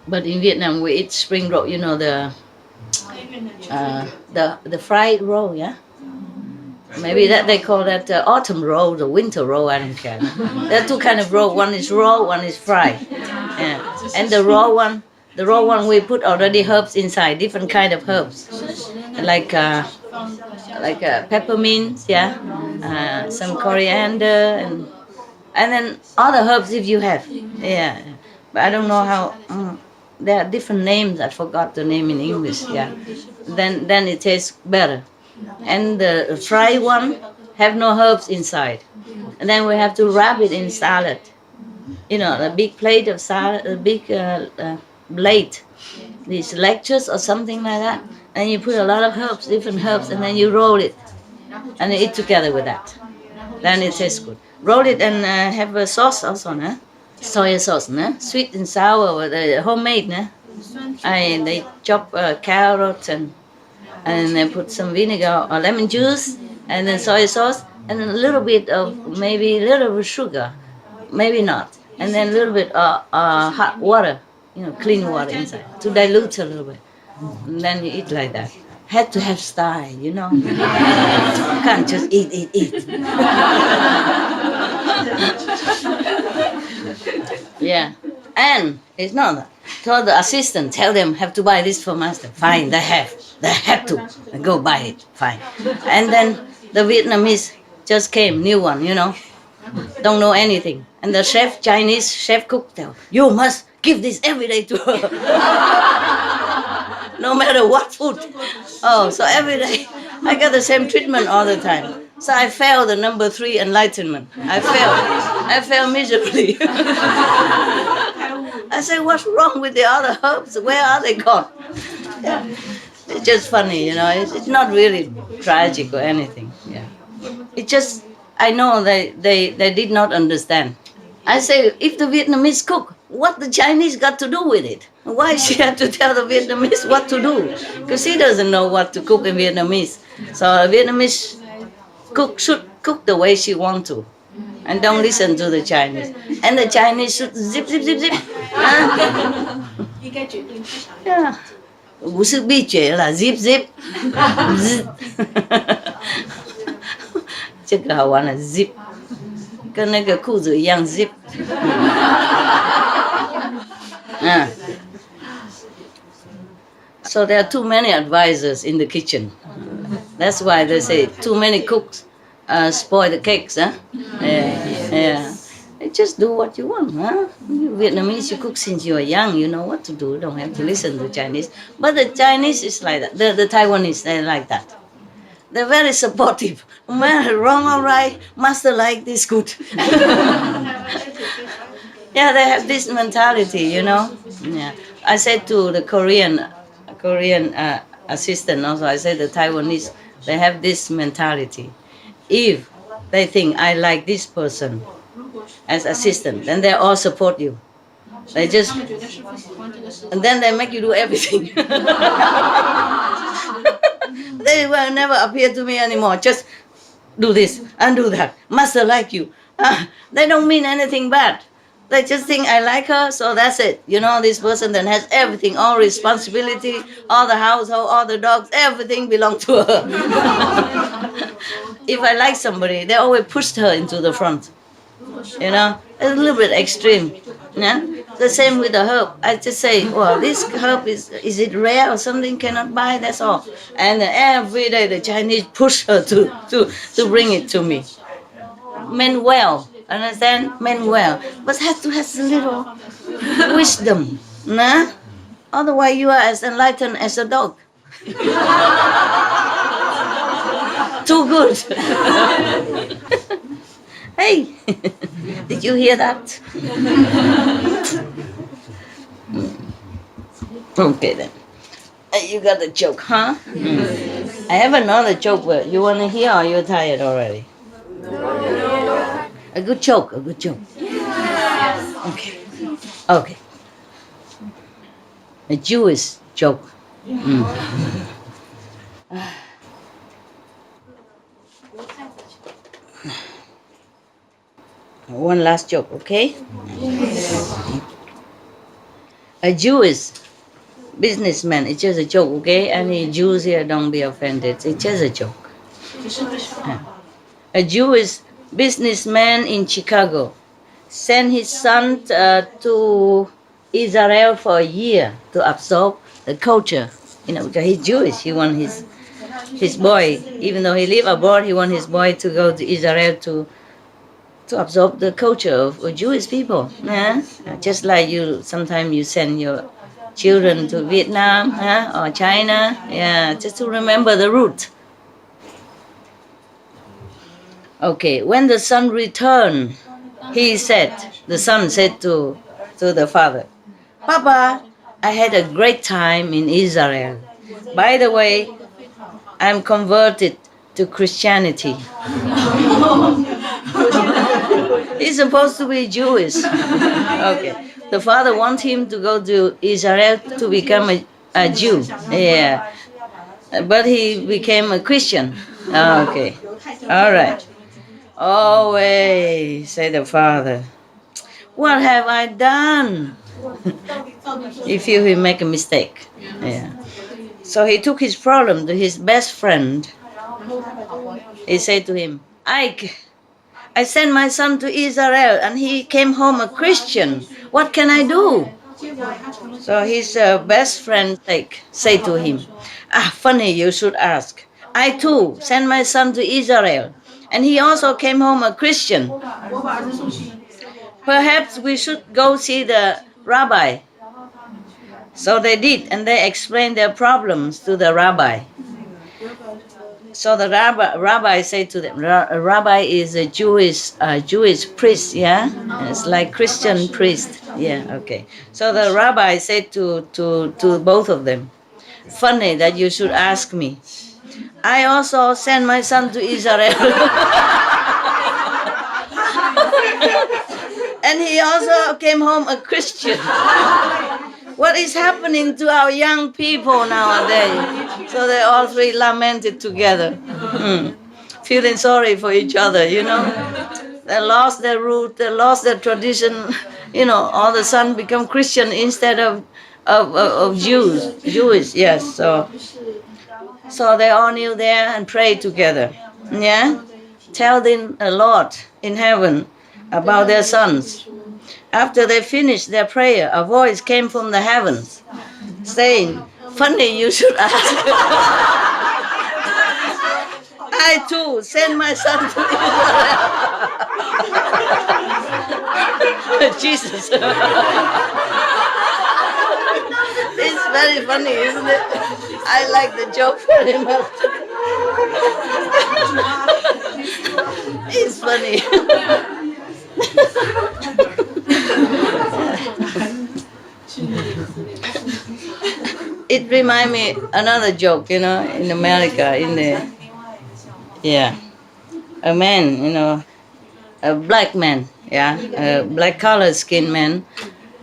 S2: But in Vietnam, we eat spring roll, the fried roll, Maybe that they call that autumn roll, the winter roll, I don't care. There are two kind of roll. One is raw, one is fried. And the raw one we put already herbs inside, different kind of herbs, like peppermint, some coriander, and then other herbs if you have, But I don't know how. There are different names. I forgot the name in English. Then it tastes better. And the fried one have no herbs inside, and then we have to wrap it in salad. A big plate of salad, a big blade, these lectures or something like that. And you put a lot of herbs, different herbs, and then you roll it, and you eat together with that. Then it tastes good. Roll it and have a sauce also, soy sauce, sweet and sour, with homemade, And they chop carrots and then put some vinegar or lemon juice, and then soy sauce, and a little bit of maybe a little bit sugar, maybe not, and then a little bit hot water, clean water inside to dilute a little bit, and then you eat like that. Had to have style, You can't just eat. Yeah, and it's not that. So the assistant tell them have to buy this for master. Fine, they have to go buy it. Fine, and then the Vietnamese just came, new one, don't know anything, and the Chinese chef cook tell you must give this every day to her, no matter what food. Oh, so every day I got the same treatment all the time. So I failed the number 3 enlightenment. I failed miserably. I said, what's wrong with the other herbs? Where are they gone? It's just funny, It's not really tragic or anything. It just, I know they did not understand. I say, if the Vietnamese cook, what the Chinese got to do with it? Why she had to tell the Vietnamese what to do? Because she doesn't know what to cook in Vietnamese. So a Vietnamese cook should cook the way she wants to, and don't listen to the Chinese. And the Chinese should zip. Yeah. 不是秘诀啦 ，zip。这个好玩了 ，zip， 跟那个裤子一样 zip。So there are too many advisors in the kitchen. That's why they say too many cooks spoil the cakes, huh? Yeah. You just do what you want, huh? You Vietnamese, you cook since you are young, you know what to do. You don't have to listen to Chinese. But the Chinese is like that. The Taiwanese, they're like that. They're very supportive. No matter wrong or right, master like this good. Yeah, they have this mentality, you know. Yeah, I said to the Korean assistant also. I said the Taiwanese, they have this mentality. If they think I like this person as assistant, then they all support you. They just, and then they make you do everything. They will never appear to me anymore. Just do this and do that. Master like you. They don't mean anything bad. They just think I like her, so that's it. You know, this person then has everything, all responsibility, all the household, all the dogs, everything belongs to her. If I like somebody, they always push her into the front. You know, it's a little bit extreme. Yeah? The same with the herb. I just say, well, this herb is it rare or something cannot buy? That's all. And every day the Chinese push her to bring it to me. Meant well, understand? Meant well. But has to have a little wisdom. Nah? Otherwise you are as enlightened as a dog. Too good. Hey, did you hear that? Okay then. You got the joke, huh? I have another joke, but you want to hear or you're tired already? A good joke, a good joke. Okay. Okay. A Jewish joke. One last joke, okay? A Jewish businessman, it's just a joke, okay? Any Jews here, don't be offended. It's just a joke. A Jewish businessman in Chicago sent his son to Israel for a year to absorb the culture. You know, because he's Jewish. He want his boy, even though he live abroad, he want his boy to go to Israel to absorb the culture of Jewish people. Just like you, sometimes you send your children to Vietnam or China, just to remember the root. Okay, when the son returned, the son said to the father, Papa, I had a great time in Israel. By the way, I'm converted to Christianity. He's supposed to be Jewish. Okay. The father wants him to go to Israel to become a Jew. Yeah. But he became a Christian. Okay. All right. Always, say the father, what have I done? He feels he make a mistake. Yeah. So he took his problem to his best friend. He said to him, Ike, I sent my son to Israel and he came home a Christian. What can I do? So his best friend said to him, funny you should ask. I too sent my son to Israel and he also came home a Christian. Perhaps we should go see the rabbi. So they did, and they explained their problems to the rabbi. So the rabbi said to them, rabbi is a Jewish priest, yeah? It's like Christian priest, yeah, okay. So the rabbi said to both of them, funny that you should ask me. I also sent my son to Israel. And he also came home a Christian. What is happening to our young people nowadays? So they all three lamented together, feeling sorry for each other, you know. They lost their root, they lost their tradition, you know, all the sudden become Christian instead of Jewish, yes. So they all kneel there and pray together, yeah. Tell them a lot in heaven about their sons. After they finished their prayer, a voice came from the heavens saying, funny you should ask. I too send my son to Israel. Jesus. It's very funny, isn't it? I like the joke very much. It's funny. It reminds me another joke, in America, a man, a black man, a black color skinned man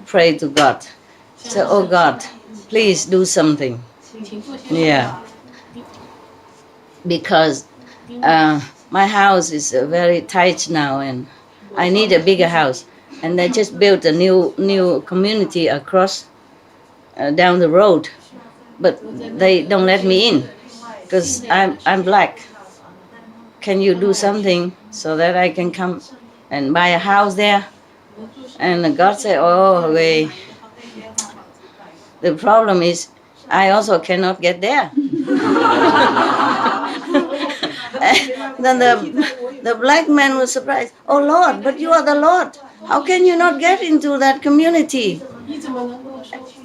S2: pray to God. So, oh God, please do something. Yeah. Because my house is very tight now and I need a bigger house. And they just built a new community across down the road. But they don't let me in because I'm black. Can you do something so that I can come and buy a house there? And God said, oh, wait. The problem is I also cannot get there. Then the black man was surprised. Oh Lord, but you are the Lord. How can you not get into that community?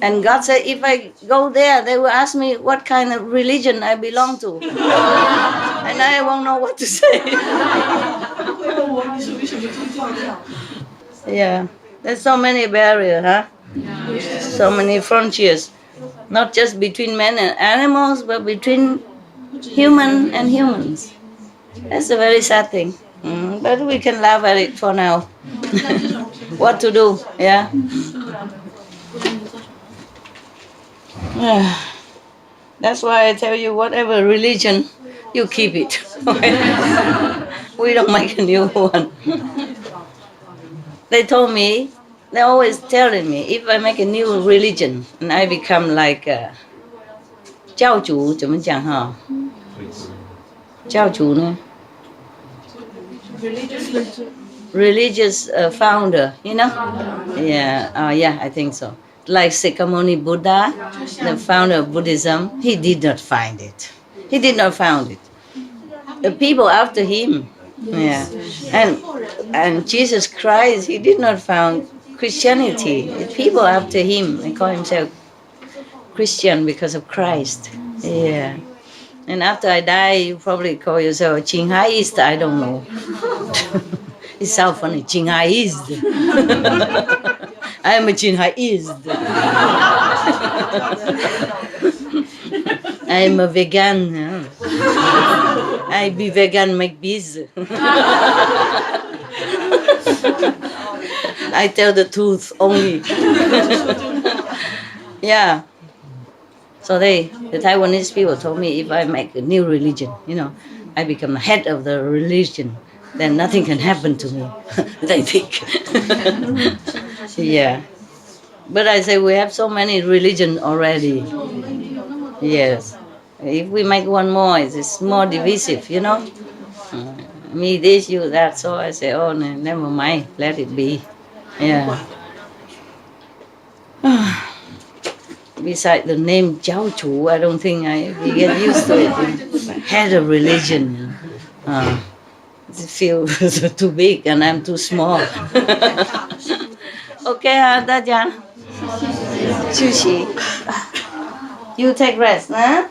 S2: And God said, if I go there, they will ask me what kind of religion I belong to. And I won't know what to say. Yeah, there's so many barriers, huh? So many frontiers. Not just between men and animals, but between human and humans. That's a very sad thing. But we can laugh at it for now. What to do, yeah? That's why I tell you, whatever religion, you keep it. We don't make a new one. They told me, they're always telling me, if I make a new religion and I become like 教主怎么讲哈？教主呢？ Religious founder, Yeah, I think so. Like Sakyamuni Buddha, the founder of Buddhism, he did not find it. He did not found it. The people after him, and Jesus Christ, he did not found Christianity. The people after him, they call himself Christian because of Christ. Yeah. And after I die, you probably call yourself a Qinghaist, I don't know. It sounds funny, Qinghaist. I am a Qinghaist. I am a vegan. I be vegan, make bees. I tell the truth only. Yeah. So the Taiwanese people told me if I make a new religion, I become the head of the religion, then nothing can happen to me. They think. Yeah. But I say we have so many religions already. Yes. If we make one more, it's more divisive, Me this, you that. So I say, oh, no, never mind, let it be. Yeah. Besides the name Jiao Chu, I don't think we get used to it. Head of religion. It feels too big and I'm too small. Okay, 大家休息. You take rest, huh?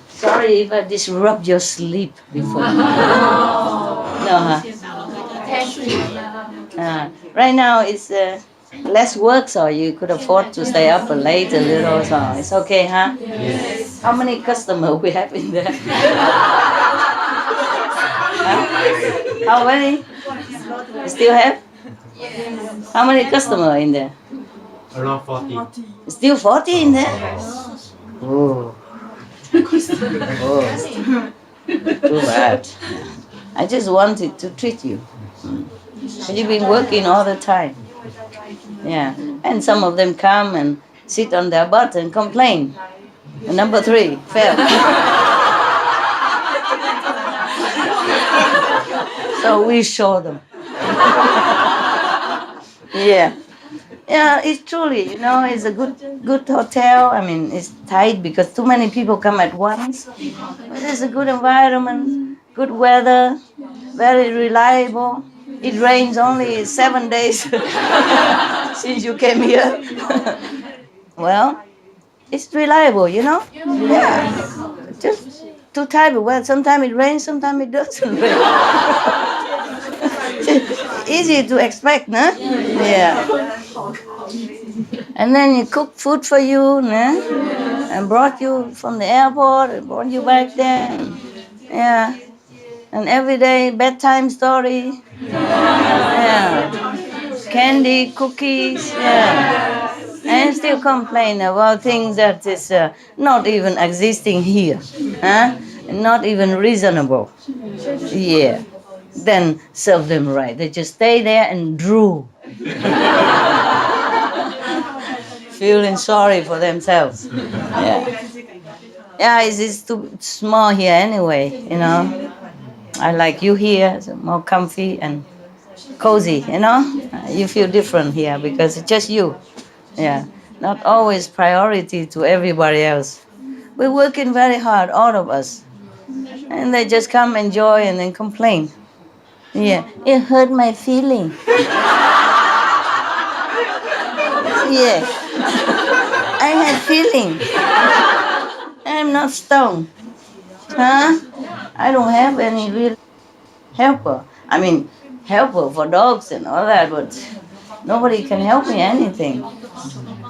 S2: Sorry if I disrupt your sleep before. No, huh? Right now it's less work, so you could afford to stay up late a little, so it's okay, huh? Yes. How many customers we have in there? Huh? How many? Still have? Yes. How many customers in there?
S5: Around 40.
S2: Still 40 in there? Oh. Oh. Too bad. I just wanted to treat you. You've been working all the time. Yeah, and some of them come and sit on their butt and complain. And number 3, fail. So we show them. Yeah. Yeah, it's truly, it's a good hotel. I mean, it's tight because too many people come at once. But it's a good environment, good weather, very reliable. It rains only 7 days since you came here. Well, it's reliable. Yeah, just two type of weather. Sometimes it rains, sometimes it doesn't rain. Easy to expect, no? Yeah. And then he cooked food for you, and brought you from the airport and brought you back there. Yeah. And every day bedtime story. Yeah. Candy, cookies. Yeah. And still complain about things that is not even existing here. Huh? Not even reasonable. Yeah. Then serve them right. They just stay there and drool. Feeling sorry for themselves. Yeah. Yeah, it's too small here anyway. I like you here, it's more comfy and cozy. You feel different here because it's just you. Yeah. Not always priority to everybody else. We're working very hard, all of us. And they just come enjoy and then complain. Yeah. It hurt my feeling. Yeah. I have feeling. I'm not stoned. Huh? I don't have any real helper. I mean, helper for dogs and all that, but nobody can help me anything.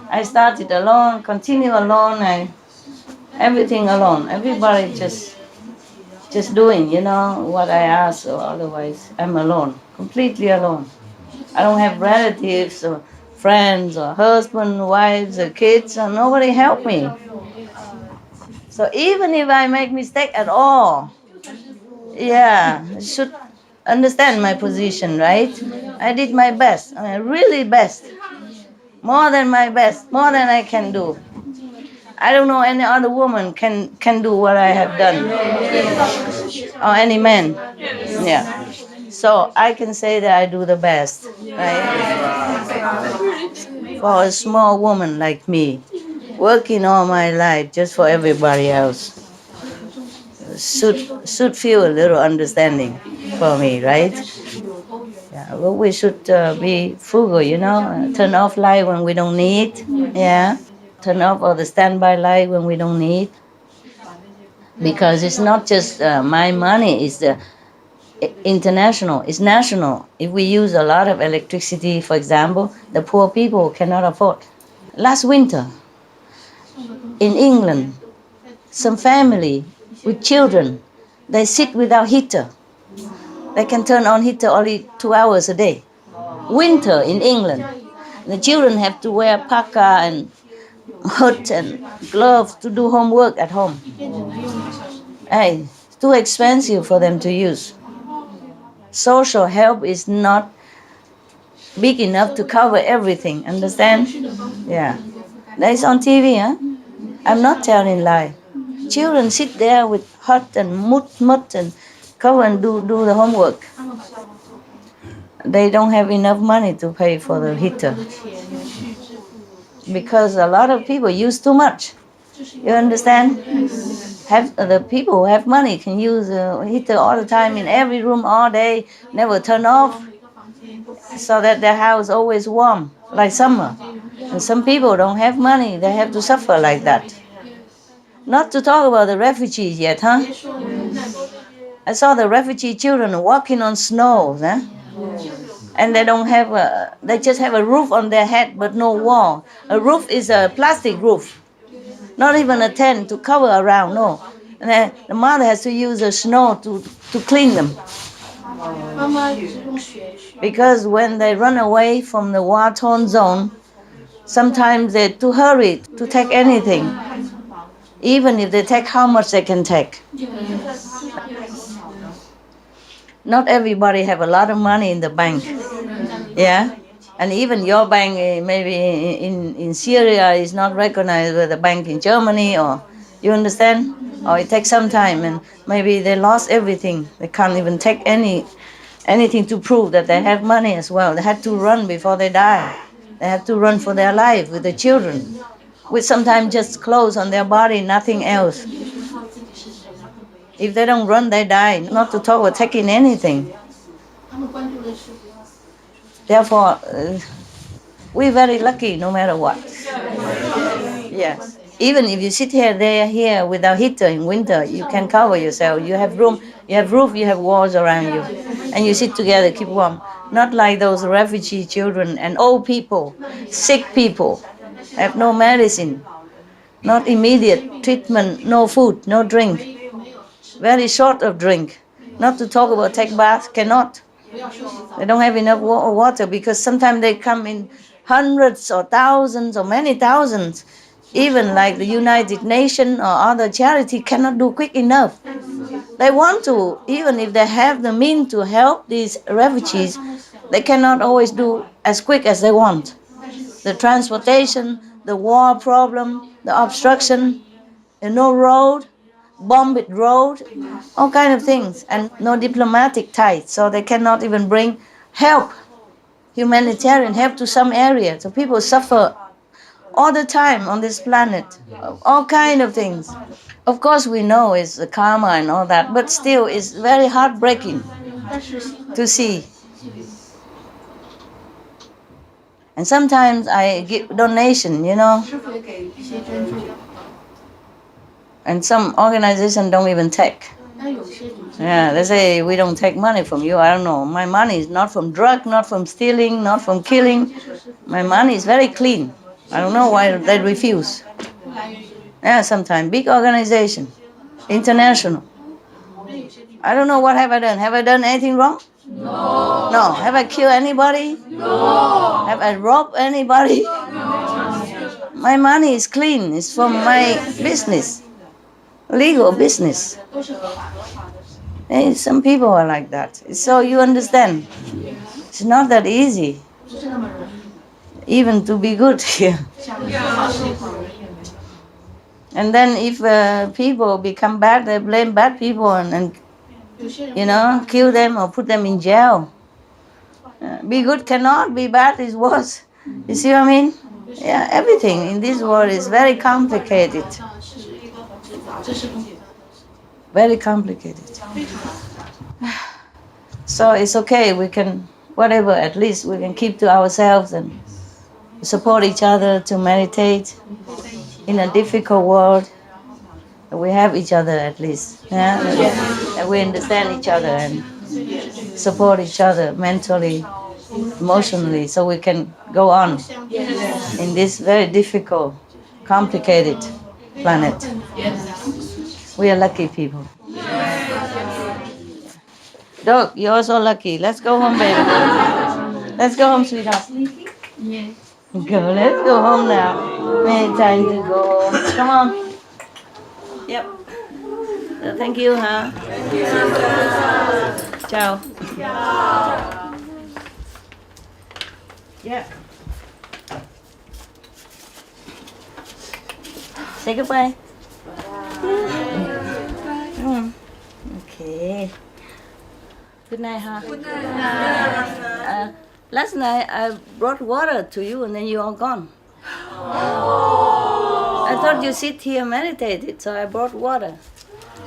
S2: I started alone, continue alone, everything alone. Everybody just doing, what I ask, or otherwise I'm alone, completely alone. I don't have relatives or friends or husband, wives or kids, and nobody help me. So even if I make mistake at all, yeah, I should understand my position, right? I did my best, really best, more than my best, more than I can do. I don't know any other woman can do what I have done, or any man. Yeah. So I can say that I do the best, right? For a small woman like me, working all my life just for everybody else, should feel a little understanding for me, right? Yeah, well, we should be frugal, turn off light when we don't need. Yeah, turn off all the standby light when we don't need. Because it's not just my money, it's international, it's national. If we use a lot of electricity, for example, the poor people cannot afford. Last winter, in England, some family with children, they sit without heater. They can turn on heater only 2 hours a day. Winter in England. The children have to wear parka and hood and gloves to do homework at home. Hey, it's too expensive for them to use. Social help is not big enough to cover everything, understand? Yeah. That's on TV, huh? I'm not telling lie. Children sit there with hot and mud and cover and do the homework. They don't have enough money to pay for the heater. Because a lot of people use too much. You understand? The people who have money can use a heater all the time in every room all day, never turn off, so that their house always warm, like summer. And some people don't have money, they have to suffer like that. Not to talk about the refugees yet, huh? I saw the refugee children walking on snow, huh? And they just have a roof on their head, but no wall. A roof is a plastic roof, not even a tent to cover around, no. And then the mother has to use the snow to clean them. Because when they run away from the war-torn zone, sometimes they're too hurried to take anything, even if they take how much they can take. Not everybody have a lot of money in the bank. Yeah? And even your bank, maybe in Syria, is not recognized with the bank in Germany, or you understand? Or it takes some time, and maybe they lost everything. They can't even take anything to prove that they have money as well. They had to run before they die. They have to run for their life with the children, with sometimes just clothes on their body, nothing else. If they don't run, they die. Not to talk about taking anything. Therefore, we're very lucky no matter what. Yes. Even if you sit here, they are here without heater in winter, you can cover yourself. You have room, you have roof, you have walls around you. And you sit together, keep warm. Not like those refugee children and old people, sick people, have no medicine, not immediate treatment, no food, no drink. Very short of drink. Not to talk about take bath, cannot. They don't have enough water because sometimes they come in hundreds or thousands or many thousands. Even like the United Nations or other charity cannot do quick enough. They want to, even if they have the means to help these refugees, they cannot always do as quick as they want. The transportation, the war problem, the obstruction, no road, bombed road, all kind of things, and no diplomatic ties, so they cannot even bring help, humanitarian help to some area. So people suffer all the time on this planet, all kind of things. Of course we know it's the karma and all that, but still it's very heartbreaking to see. And sometimes I give donation, and some organizations don't even take. Yeah, they say, we don't take money from you. I don't know. My money is not from drug, not from stealing, not from killing. My money is very clean. I don't know why they refuse. Yeah, sometimes. Big organization, international. I don't know what have I done. Have I done anything wrong? No. No. Have I killed anybody? No. Have I robbed anybody? No. My money is clean. It's from my business. Legal business. Hey, some people are like that. So you understand, it's not that easy, even to be good here. And then if people become bad, they blame bad people and kill them or put them in jail. Be good cannot, be bad is worse. You see what I mean? Yeah, everything in this world is very complicated. Very complicated. So it's okay, we can, whatever, at least we can keep to ourselves and support each other to meditate in a difficult world. We have each other at least. Yeah? And we understand each other and support each other mentally, emotionally, so we can go on in this very difficult, complicated planet. We are lucky people. Dog, you're also lucky. Let's go home, baby. Let's go home, sweetheart.
S3: Yes.
S2: Go, let's go home now. Many time to go home. Come on. Yep. Thank you, huh? Ciao. Yeah. Say goodbye. Okay. Good night, huh? Good night. Last night I brought water to you and then you all gone. I thought you sit here and meditated, so I brought water.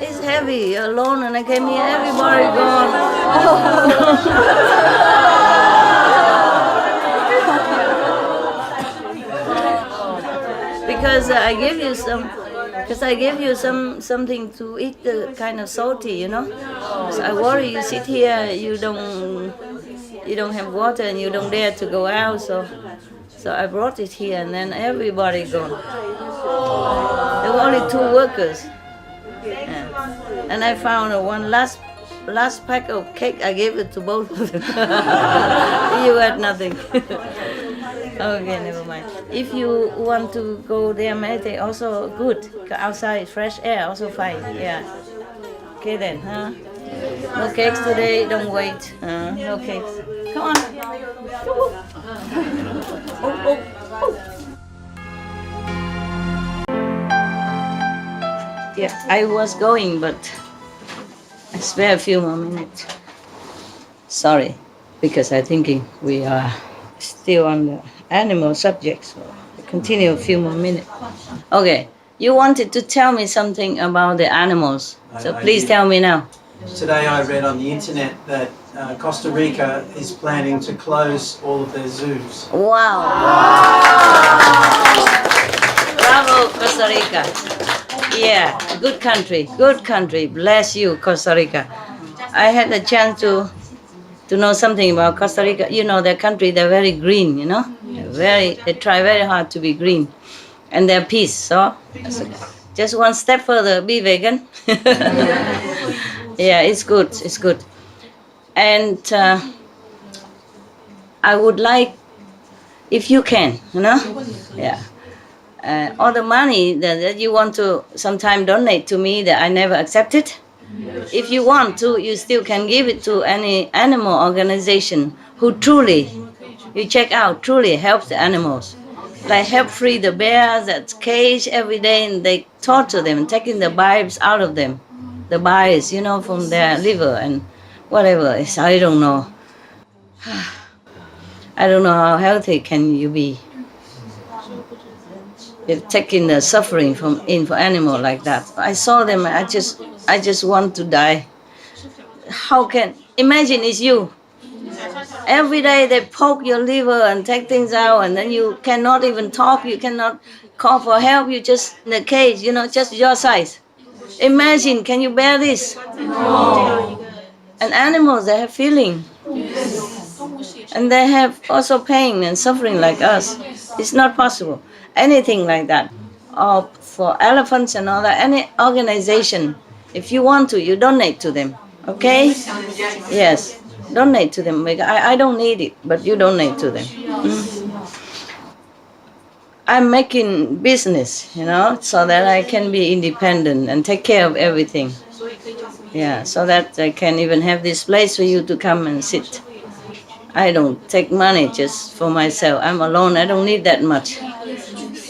S2: It's heavy, you're alone, and I came here, everybody gone. Because I gave you something to eat, the kind of salty, So I worry you sit here, you don't have water and you don't dare to go out, so I brought it here and then everybody gone. There were only 2 workers. Yeah. And I found one last pack of cake, I gave it to both of them. You had nothing. Okay, never mind. If you want to go there meditate, also good. Outside, fresh air, also fine. Yeah. Okay then, huh? No cakes today, don't wait. No cakes. Come on. Yeah, I was going, but I spare a few more minutes. Sorry, because I'm thinking we are still on the animal subjects. Continue a few more minutes. Okay, you wanted to tell me something about the animals, so please tell me now.
S5: Today I read on the internet that Costa Rica is planning to close all of their zoos.
S2: Wow! Bravo, Costa Rica. Yeah, good country, good country. Bless you, Costa Rica. I had the chance to know something about Costa Rica. You know, their country, they're very green, you know? They try very hard to be green. And they're peace, so just one step further, be vegan. Yeah, it's good, it's good. And I would like, if you can, you know? Yeah. All the money that you want to sometime donate to me that I never accepted, if you want to, you still can give it to any animal organization who truly, you check out, truly helps the animals. Like help free the bears that's caged every day and they torture them, taking the bibes out of them. The bile, you know, from their liver and whatever. I don't know. I don't know how healthy can you be if taking the suffering from for animal like that. I saw them. I just want to die. How can imagine it's you? Every day they poke your liver and take things out, and then you cannot even talk. You cannot call for help. You just in the cage, you know, just your size. Imagine, can you bear this? No. And animals, they have feeling. And they have also pain and suffering like us. It's not possible. Anything like that. Or for elephants and all that, any organization, if you want to, you donate to them. Okay? Yes. Donate to them. I don't need it, but you donate to them. I'm making business, you know, so that I can be independent and take care of everything. Yeah, so that I can even have this place for you to come and sit. I don't take money just for myself. I'm alone. I don't need that much.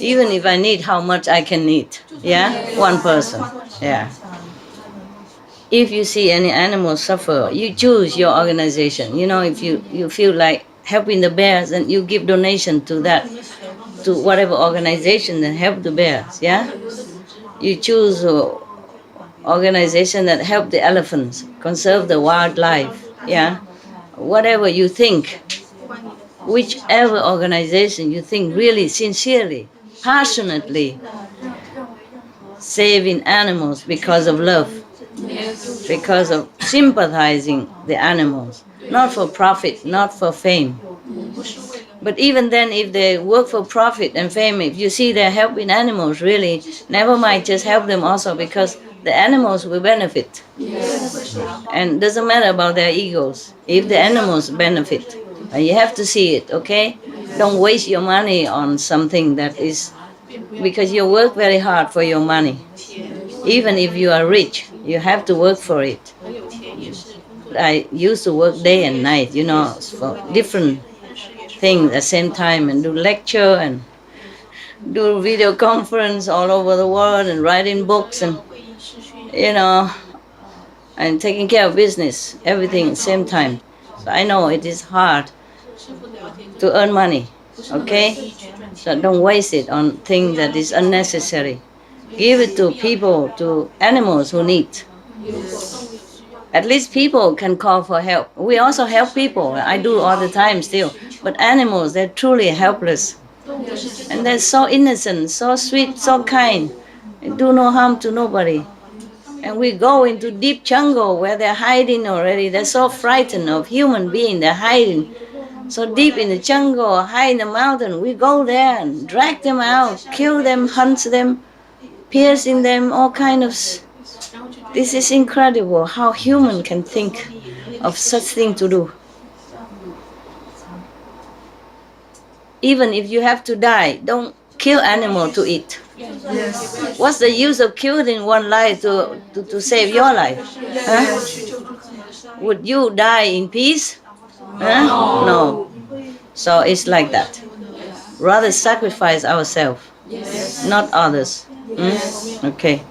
S2: Even if I need how much I can need. Yeah? One person. Yeah. If you see any animal suffer, you choose your organization. You know, if you feel like helping the bears, and you give donation to that, to whatever organization that help the bears, yeah? You choose an organization that help the elephants, conserve the wildlife, yeah? Whatever you think, whichever organization you think really sincerely, passionately saving animals because of love, because of sympathizing the animals, not for profit, not for fame. But even then, if they work for profit and fame, if you see they're helping animals, really, never mind, just help them also, because the animals will benefit. And doesn't matter about their egos, if the animals benefit. And you have to see it, okay? Don't waste your money on something that is, because you work very hard for your money. Even if you are rich, you have to work for it. I used to work day and night, you know, for different things at the same time, and do lecture and do video conference all over the world and writing books and, you know, and taking care of business, everything at the same time. So I know it is hard to earn money, okay? So don't waste it on things that is unnecessary. Give it to people, to animals who need. At least people can call for help. We also help people. I do all the time still. But animals, they're truly helpless. And they're so innocent, so sweet, so kind. They do no harm to nobody. And we go into deep jungle where they're hiding already. They're so frightened of human being. They're hiding so deep in the jungle, high in the mountain. We go there and drag them out, kill them, hunt them, piercing them, all kind of. This is incredible how human can think of such thing to do. Even if you have to die, don't kill animal to eat. What's the use of killing one life to save your life? Huh? Would you die in peace? Huh? No. So it's like that. Rather sacrifice ourselves, not others. Okay.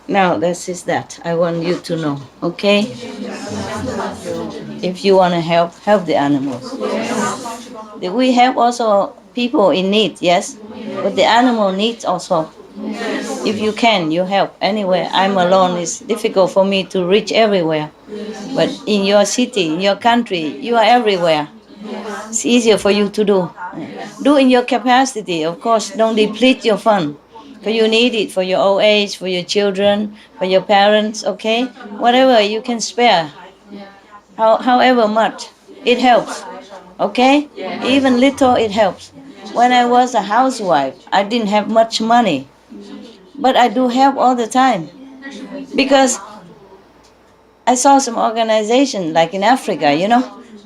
S2: Now this is that. I want you to know, okay? If you want to help the animals. We help also people in need, yes, but the animal needs also. If you can, you help anywhere. I'm alone, it's difficult for me to reach everywhere. But in your city, in your country, you are everywhere. It's easier for you to do. Do in your capacity, of course, don't deplete your fund. Because you need it for your old age, for your children, for your parents, okay? Whatever you can spare, however much, it helps, okay? Even little, it helps. When I was a housewife, I didn't have much money, but I do help all the time. Because I saw some organization like in Africa,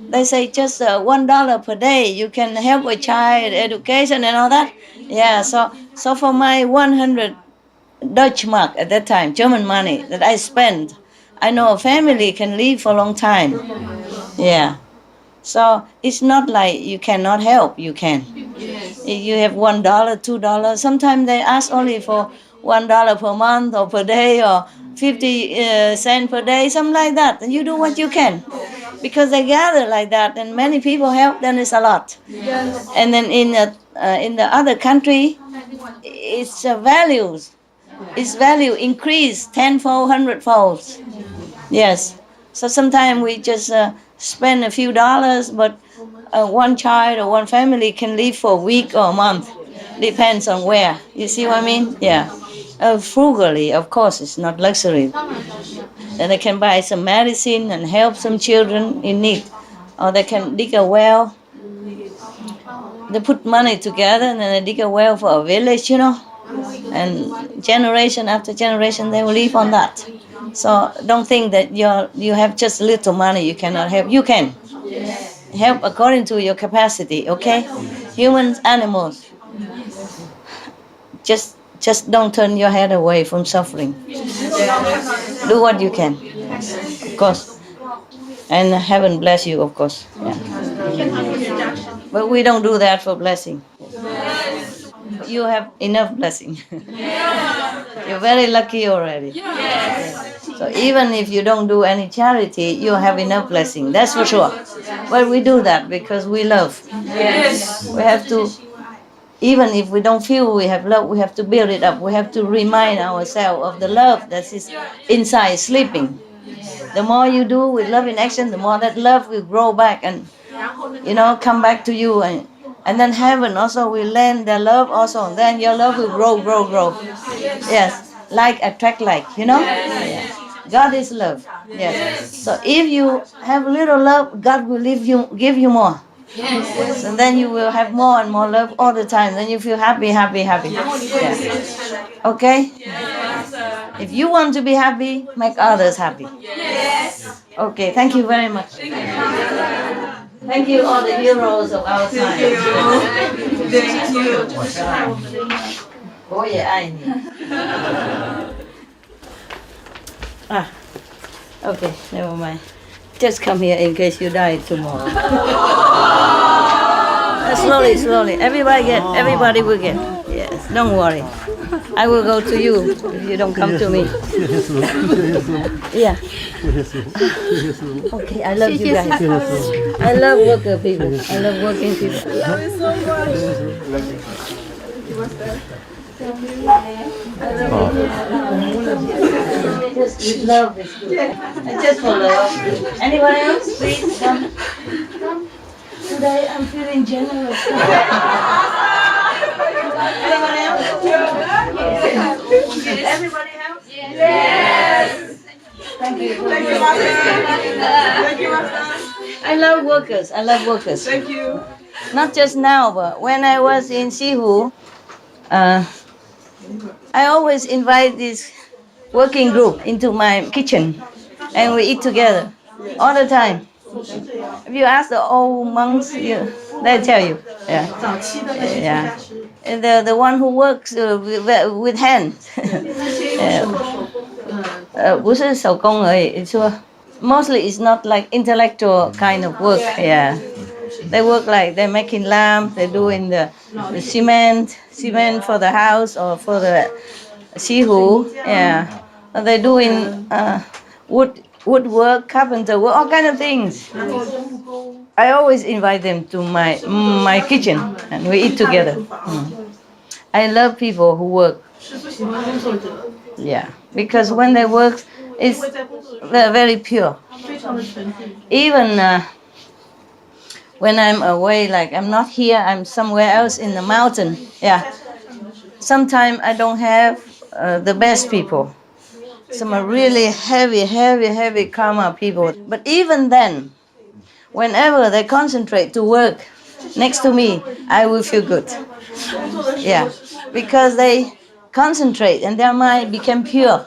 S2: they say just $1 per day you can help a child education and all that. Yeah, so for my 100 Dutch mark at that time, German money that I spent, I know a family can live for a long time. Yeah. So it's not like you cannot help, you can. If you have $1, $2, sometimes they ask only for $1 per month or per day or 50 cents per day, something like that. And you do what you can. Because they gather like that and many people help, then it's a lot. And then in the other country, its values, its value increase tenfold, hundredfold. Yes. So sometimes we just spend a few dollars, but one child or one family can live for a week or a month. Depends on where. You see what I mean? Yeah. Frugally, of course, it's not luxury. Then they can buy some medicine and help some children in need. Or they can dig a well. They put money together and then they dig a well for a village, And generation after generation, they will live on that. So don't think that you have just little money, you cannot help. You can help according to your capacity, okay? Humans, animals. Just don't turn your head away from suffering. Do what you can, of course. And heaven bless you, of course. Yeah. But we don't do that for blessing. You have enough blessing. You're very lucky already. So even if you don't do any charity, you have enough blessing. That's for sure. But we do that because we love. We have to, even if we don't feel we have love, we have to build it up. We have to remind ourselves of the love that is inside sleeping. The more you do with love in action, the more that love will grow back and, come back to you. And then heaven also will lend their love also. Then your love will grow. Yes, like attract like, Yeah. God is love. Yes. So if you have little love, God will give you more. Yes. And then you will have more and more love all the time. Then you feel happy. Yeah. Okay? Yes. If you want to be happy, make others happy. Yes. Okay, thank you very much. Thank you all the heroes of our time.
S4: Thank you.
S2: Bố về ai nhỉ? Okay, never mind. Just come here in case you die tomorrow. Slowly. Everybody will get. Yes, don't worry. I will go to you if you don't come to me. Yeah. Okay, I love you guys. I love worker people. I love working people. Love you so much. Just with love is good. Just for love. Anyone else? Please come. Today I'm feeling generous. Anyone else? Everybody else? Yes. Thank you.
S4: Thank you, Master.
S2: I love workers.
S4: Thank you.
S2: Not just now, but when I was in Sihu, I always invite this working group into my kitchen, and we eat together all the time. If you ask the old monks, they tell you. Yeah. And the one who works with hands. 不是手工而已. It's mostly it's not like intellectual kind of work. Yeah. They work like they're making lamps, they're doing the cement for the house or for the sihu. Yeah. They're doing woodwork, carpenter work, all kind of things. I always invite them to my kitchen and we eat together. I love people who work.
S4: 喜欢工作者，
S2: Yeah, because when they work, it's
S4: 会在工作中
S2: they're very pure.
S4: 非常的纯净。
S2: Even when I'm away, like I'm not here, I'm somewhere else in the mountain. Yeah, sometimes I don't have the best people. Some are really heavy karma people. But even then, whenever they concentrate to work next to me, I will feel good. Yeah, because they concentrate and their mind became pure.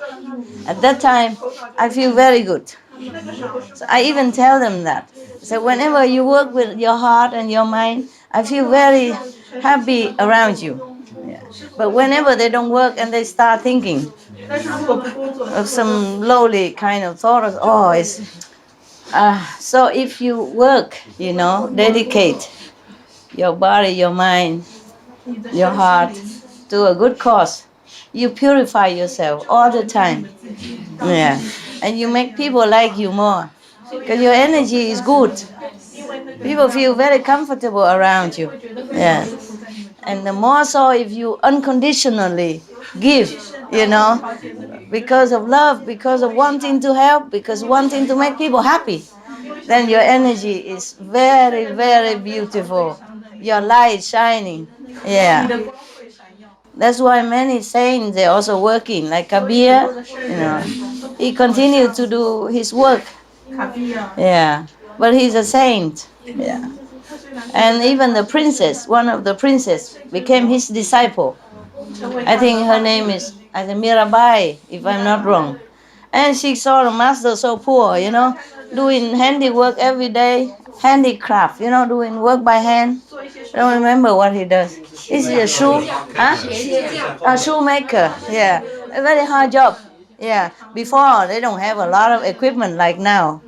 S2: At that time, I feel very good. So I even tell them that. So whenever you work with your heart and your mind, I feel very happy around you. Yeah. But whenever they don't work and they start thinking
S4: 但是如果不工作，
S2: of some lowly kind of thought of, oh, it's... so if you work, you know, dedicate your body, your mind,
S4: 你的
S2: your heart to a good cause, you purify yourself all the time. Yeah. And you make people like you more. Because your energy is good. People feel very comfortable around you. Yeah. And the more so if you unconditionally give, you know, because of love, because of wanting to help, because wanting to make people happy, then your energy is very beautiful. Your light shining. Yeah. That's why many saints, they're also working, like Kabir, you know, he continued to do his work.
S4: 卡比啊，
S2: Yeah, but he's a saint. Yeah. And even the princess, one of the princess, became his disciple. I think her name is Mirabai, if I'm not wrong. And she saw the master so poor, you know, doing handiwork every day, handicraft, you know, doing work by hand. I don't remember what he does. Is he a shoe? Huh? A shoemaker, yeah. A very hard job. Yeah. Before, they don't have a lot of equipment like now.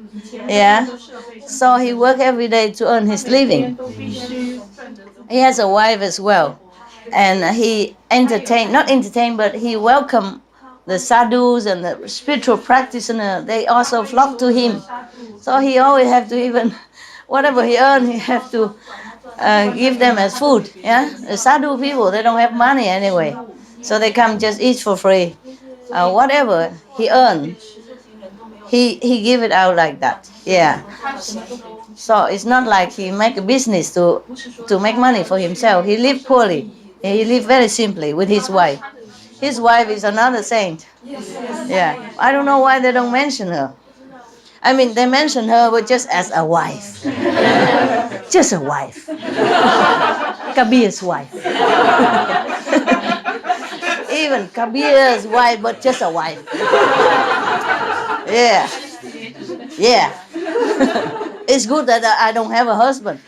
S2: Yeah. So he worked every day to earn his living.
S4: 都必须赚得这么
S2: He has a wife as well. And he entertained, not entertained, but he welcomed the sadhus and the spiritual practitioners. They also flock to him. So he always have to even, whatever he earned, he have to give them as food. Yeah, the sadhu people, they don't have money anyway. So they come just eat for free. Whatever he earned, he give it out like that. Yeah. So it's not like he make a business to make money for himself. He lived poorly. He lived very simply with his wife. His wife is another saint. Yeah. I don't know why they don't mention her. I mean, they mention her, but just as a wife. Just a wife. Kabir's wife. Even Kabir's wife, but just a wife. Yeah. Yeah. It's good that I don't have a husband.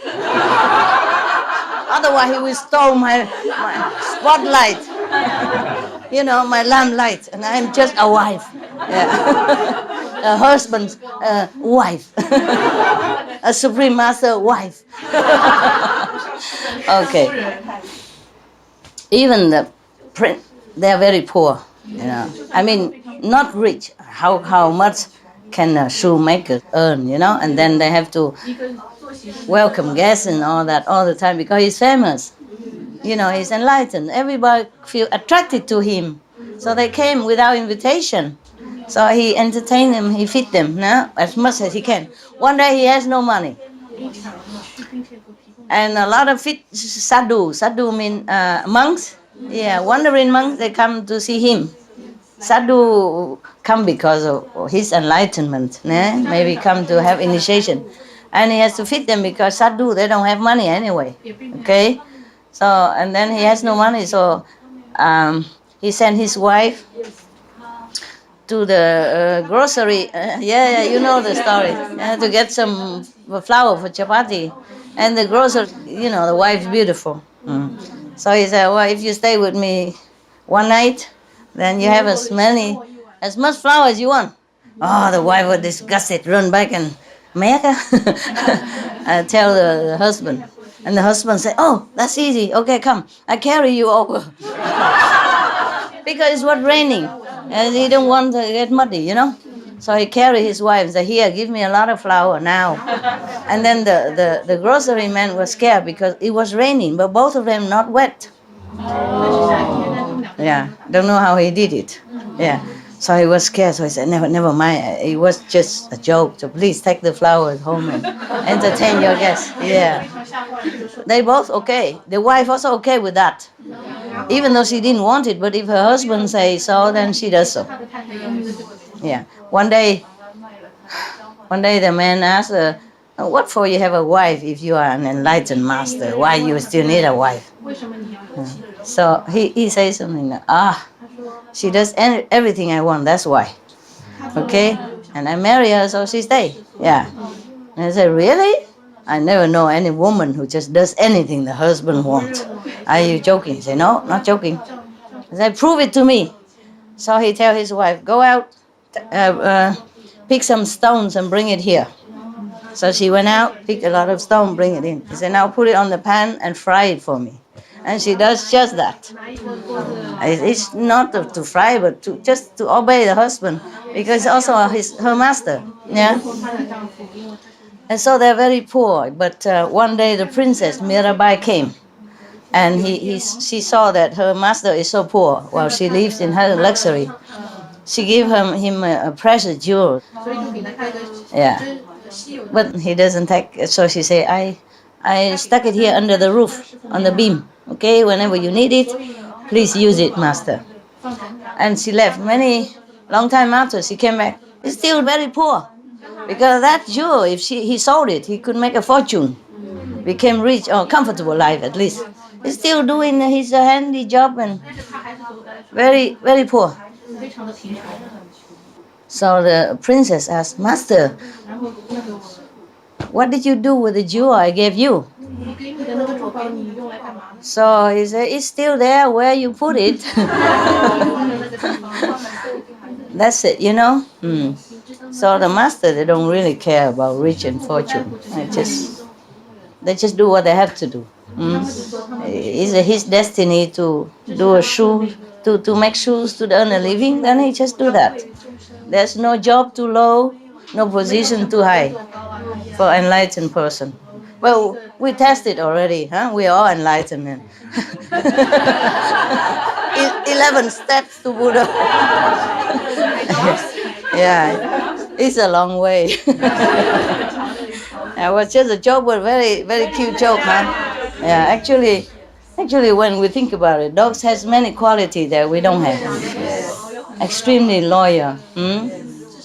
S2: Otherwise, he will steal my spotlight. You know, my lamplight, and I'm just a wife. Yeah. A husband's wife. A Supreme Master wife. Okay. Even the prince, they are very poor. You know, I mean, not rich. How much can a shoemaker earn? You know, and then they have to welcome guests and all that all the time because he's famous. You know, he's enlightened. Everybody feel attracted to him. So they came without invitation. So he entertained them, he feed them, no? As much as he can. One day he has no money. And a lot of sadhu. Sadhu mean monks. Yeah, wandering monks, they come to see him. Sadhu come because of his enlightenment. Maybe come to have initiation. And he has to feed them because sadhu, they don't have money anyway. Okay? So, and then he has no money, so he sent his wife to the grocery. You know the story. To get some flour for chapati. And the grocer, you know, the wife's beautiful. So he said, well, if you stay with me one night, then you have as much flour as you want. Oh, the wife was disgusted, run back and make tell the husband. And the husband said, oh, that's easy. Okay, come. I carry you over. Because it was raining. And he didn't want to get muddy, you know. So he carried his wife and said, "Here, give me a lot of flour now." And then the grocery man was scared because it was raining, but both of them not wet. Yeah, don't know how he did it. Yeah, so he was scared. So he said, "Never mind. It was just a joke. So please take the flowers home and entertain your guests." Yeah, they both okay. The wife also okay with that, even though she didn't want it. But if her husband says so, then she does so. Yeah. One day the man asked, "What for you have a wife if you are an enlightened master? Why you still need a wife?" So he says something like, she does everything I want, that's why. Okay? And I marry her, so she stay. Yeah. And I said, "Really? I never know any woman who just does anything the husband wants. Are you joking?" He said, "No, not joking." I said, "Prove it to me." So he tell his wife, "Go out, pick some stones and bring it here." So she went out, picked a lot of stone, bring it in. He said, "Now put it on the pan and fry it for me." And she does just that. It's not to fry, but just to obey the husband, because also her master. Yeah. And so they're very poor. But one day the princess Mirabai came, and she saw that her master is so poor while she lives in her luxury. She gave him a precious jewel. Yeah. But he doesn't take it. So she said, I stuck it here under the roof, on the beam. Okay, whenever you need it, please use it, master. And she left. Long time after, she came back. He's still very poor. Because that jewel, if he sold it, he could make a fortune. Became rich or comfortable life at least. He's still doing his handy job and very, very poor. So the princess asked, "Master, what did you do with the jewel I gave you?" So he said, "It's still there where you put it." That's it, you know. So the master, they don't really care about rich and fortune. They just do what they have to do. Is it his destiny to do a shoe, to make shoes to earn a living? Then he just do that. There's no job too low, no position too high for enlightened person. Well, we tested already, huh? We are all enlightened. 11 steps to Buddha. Yeah, it's a long way. It was just a joke, but very, very cute joke, huh? Yeah, actually, when we think about it, dogs has many qualities that we don't have. Extremely loyal,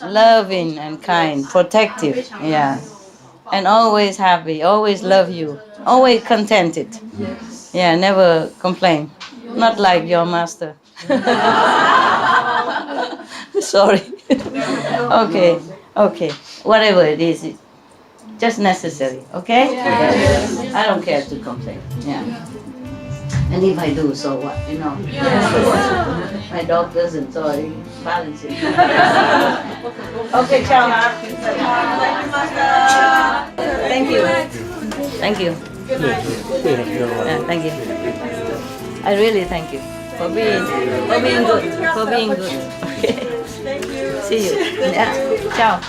S2: loving and kind, protective, yeah, and always happy, always love you, always contented. Yeah, never complain. Not like your master. Sorry. Okay. Whatever it is, it's just necessary. Okay? I don't care to complain. Yeah. And if I do, so what? You know. My dog doesn't, so I balance it. Okay, ciao. Thank you. Thank you. Yeah, thank you. I really thank you for being good. Okay. Thank you. See you. Yeah. Ciao.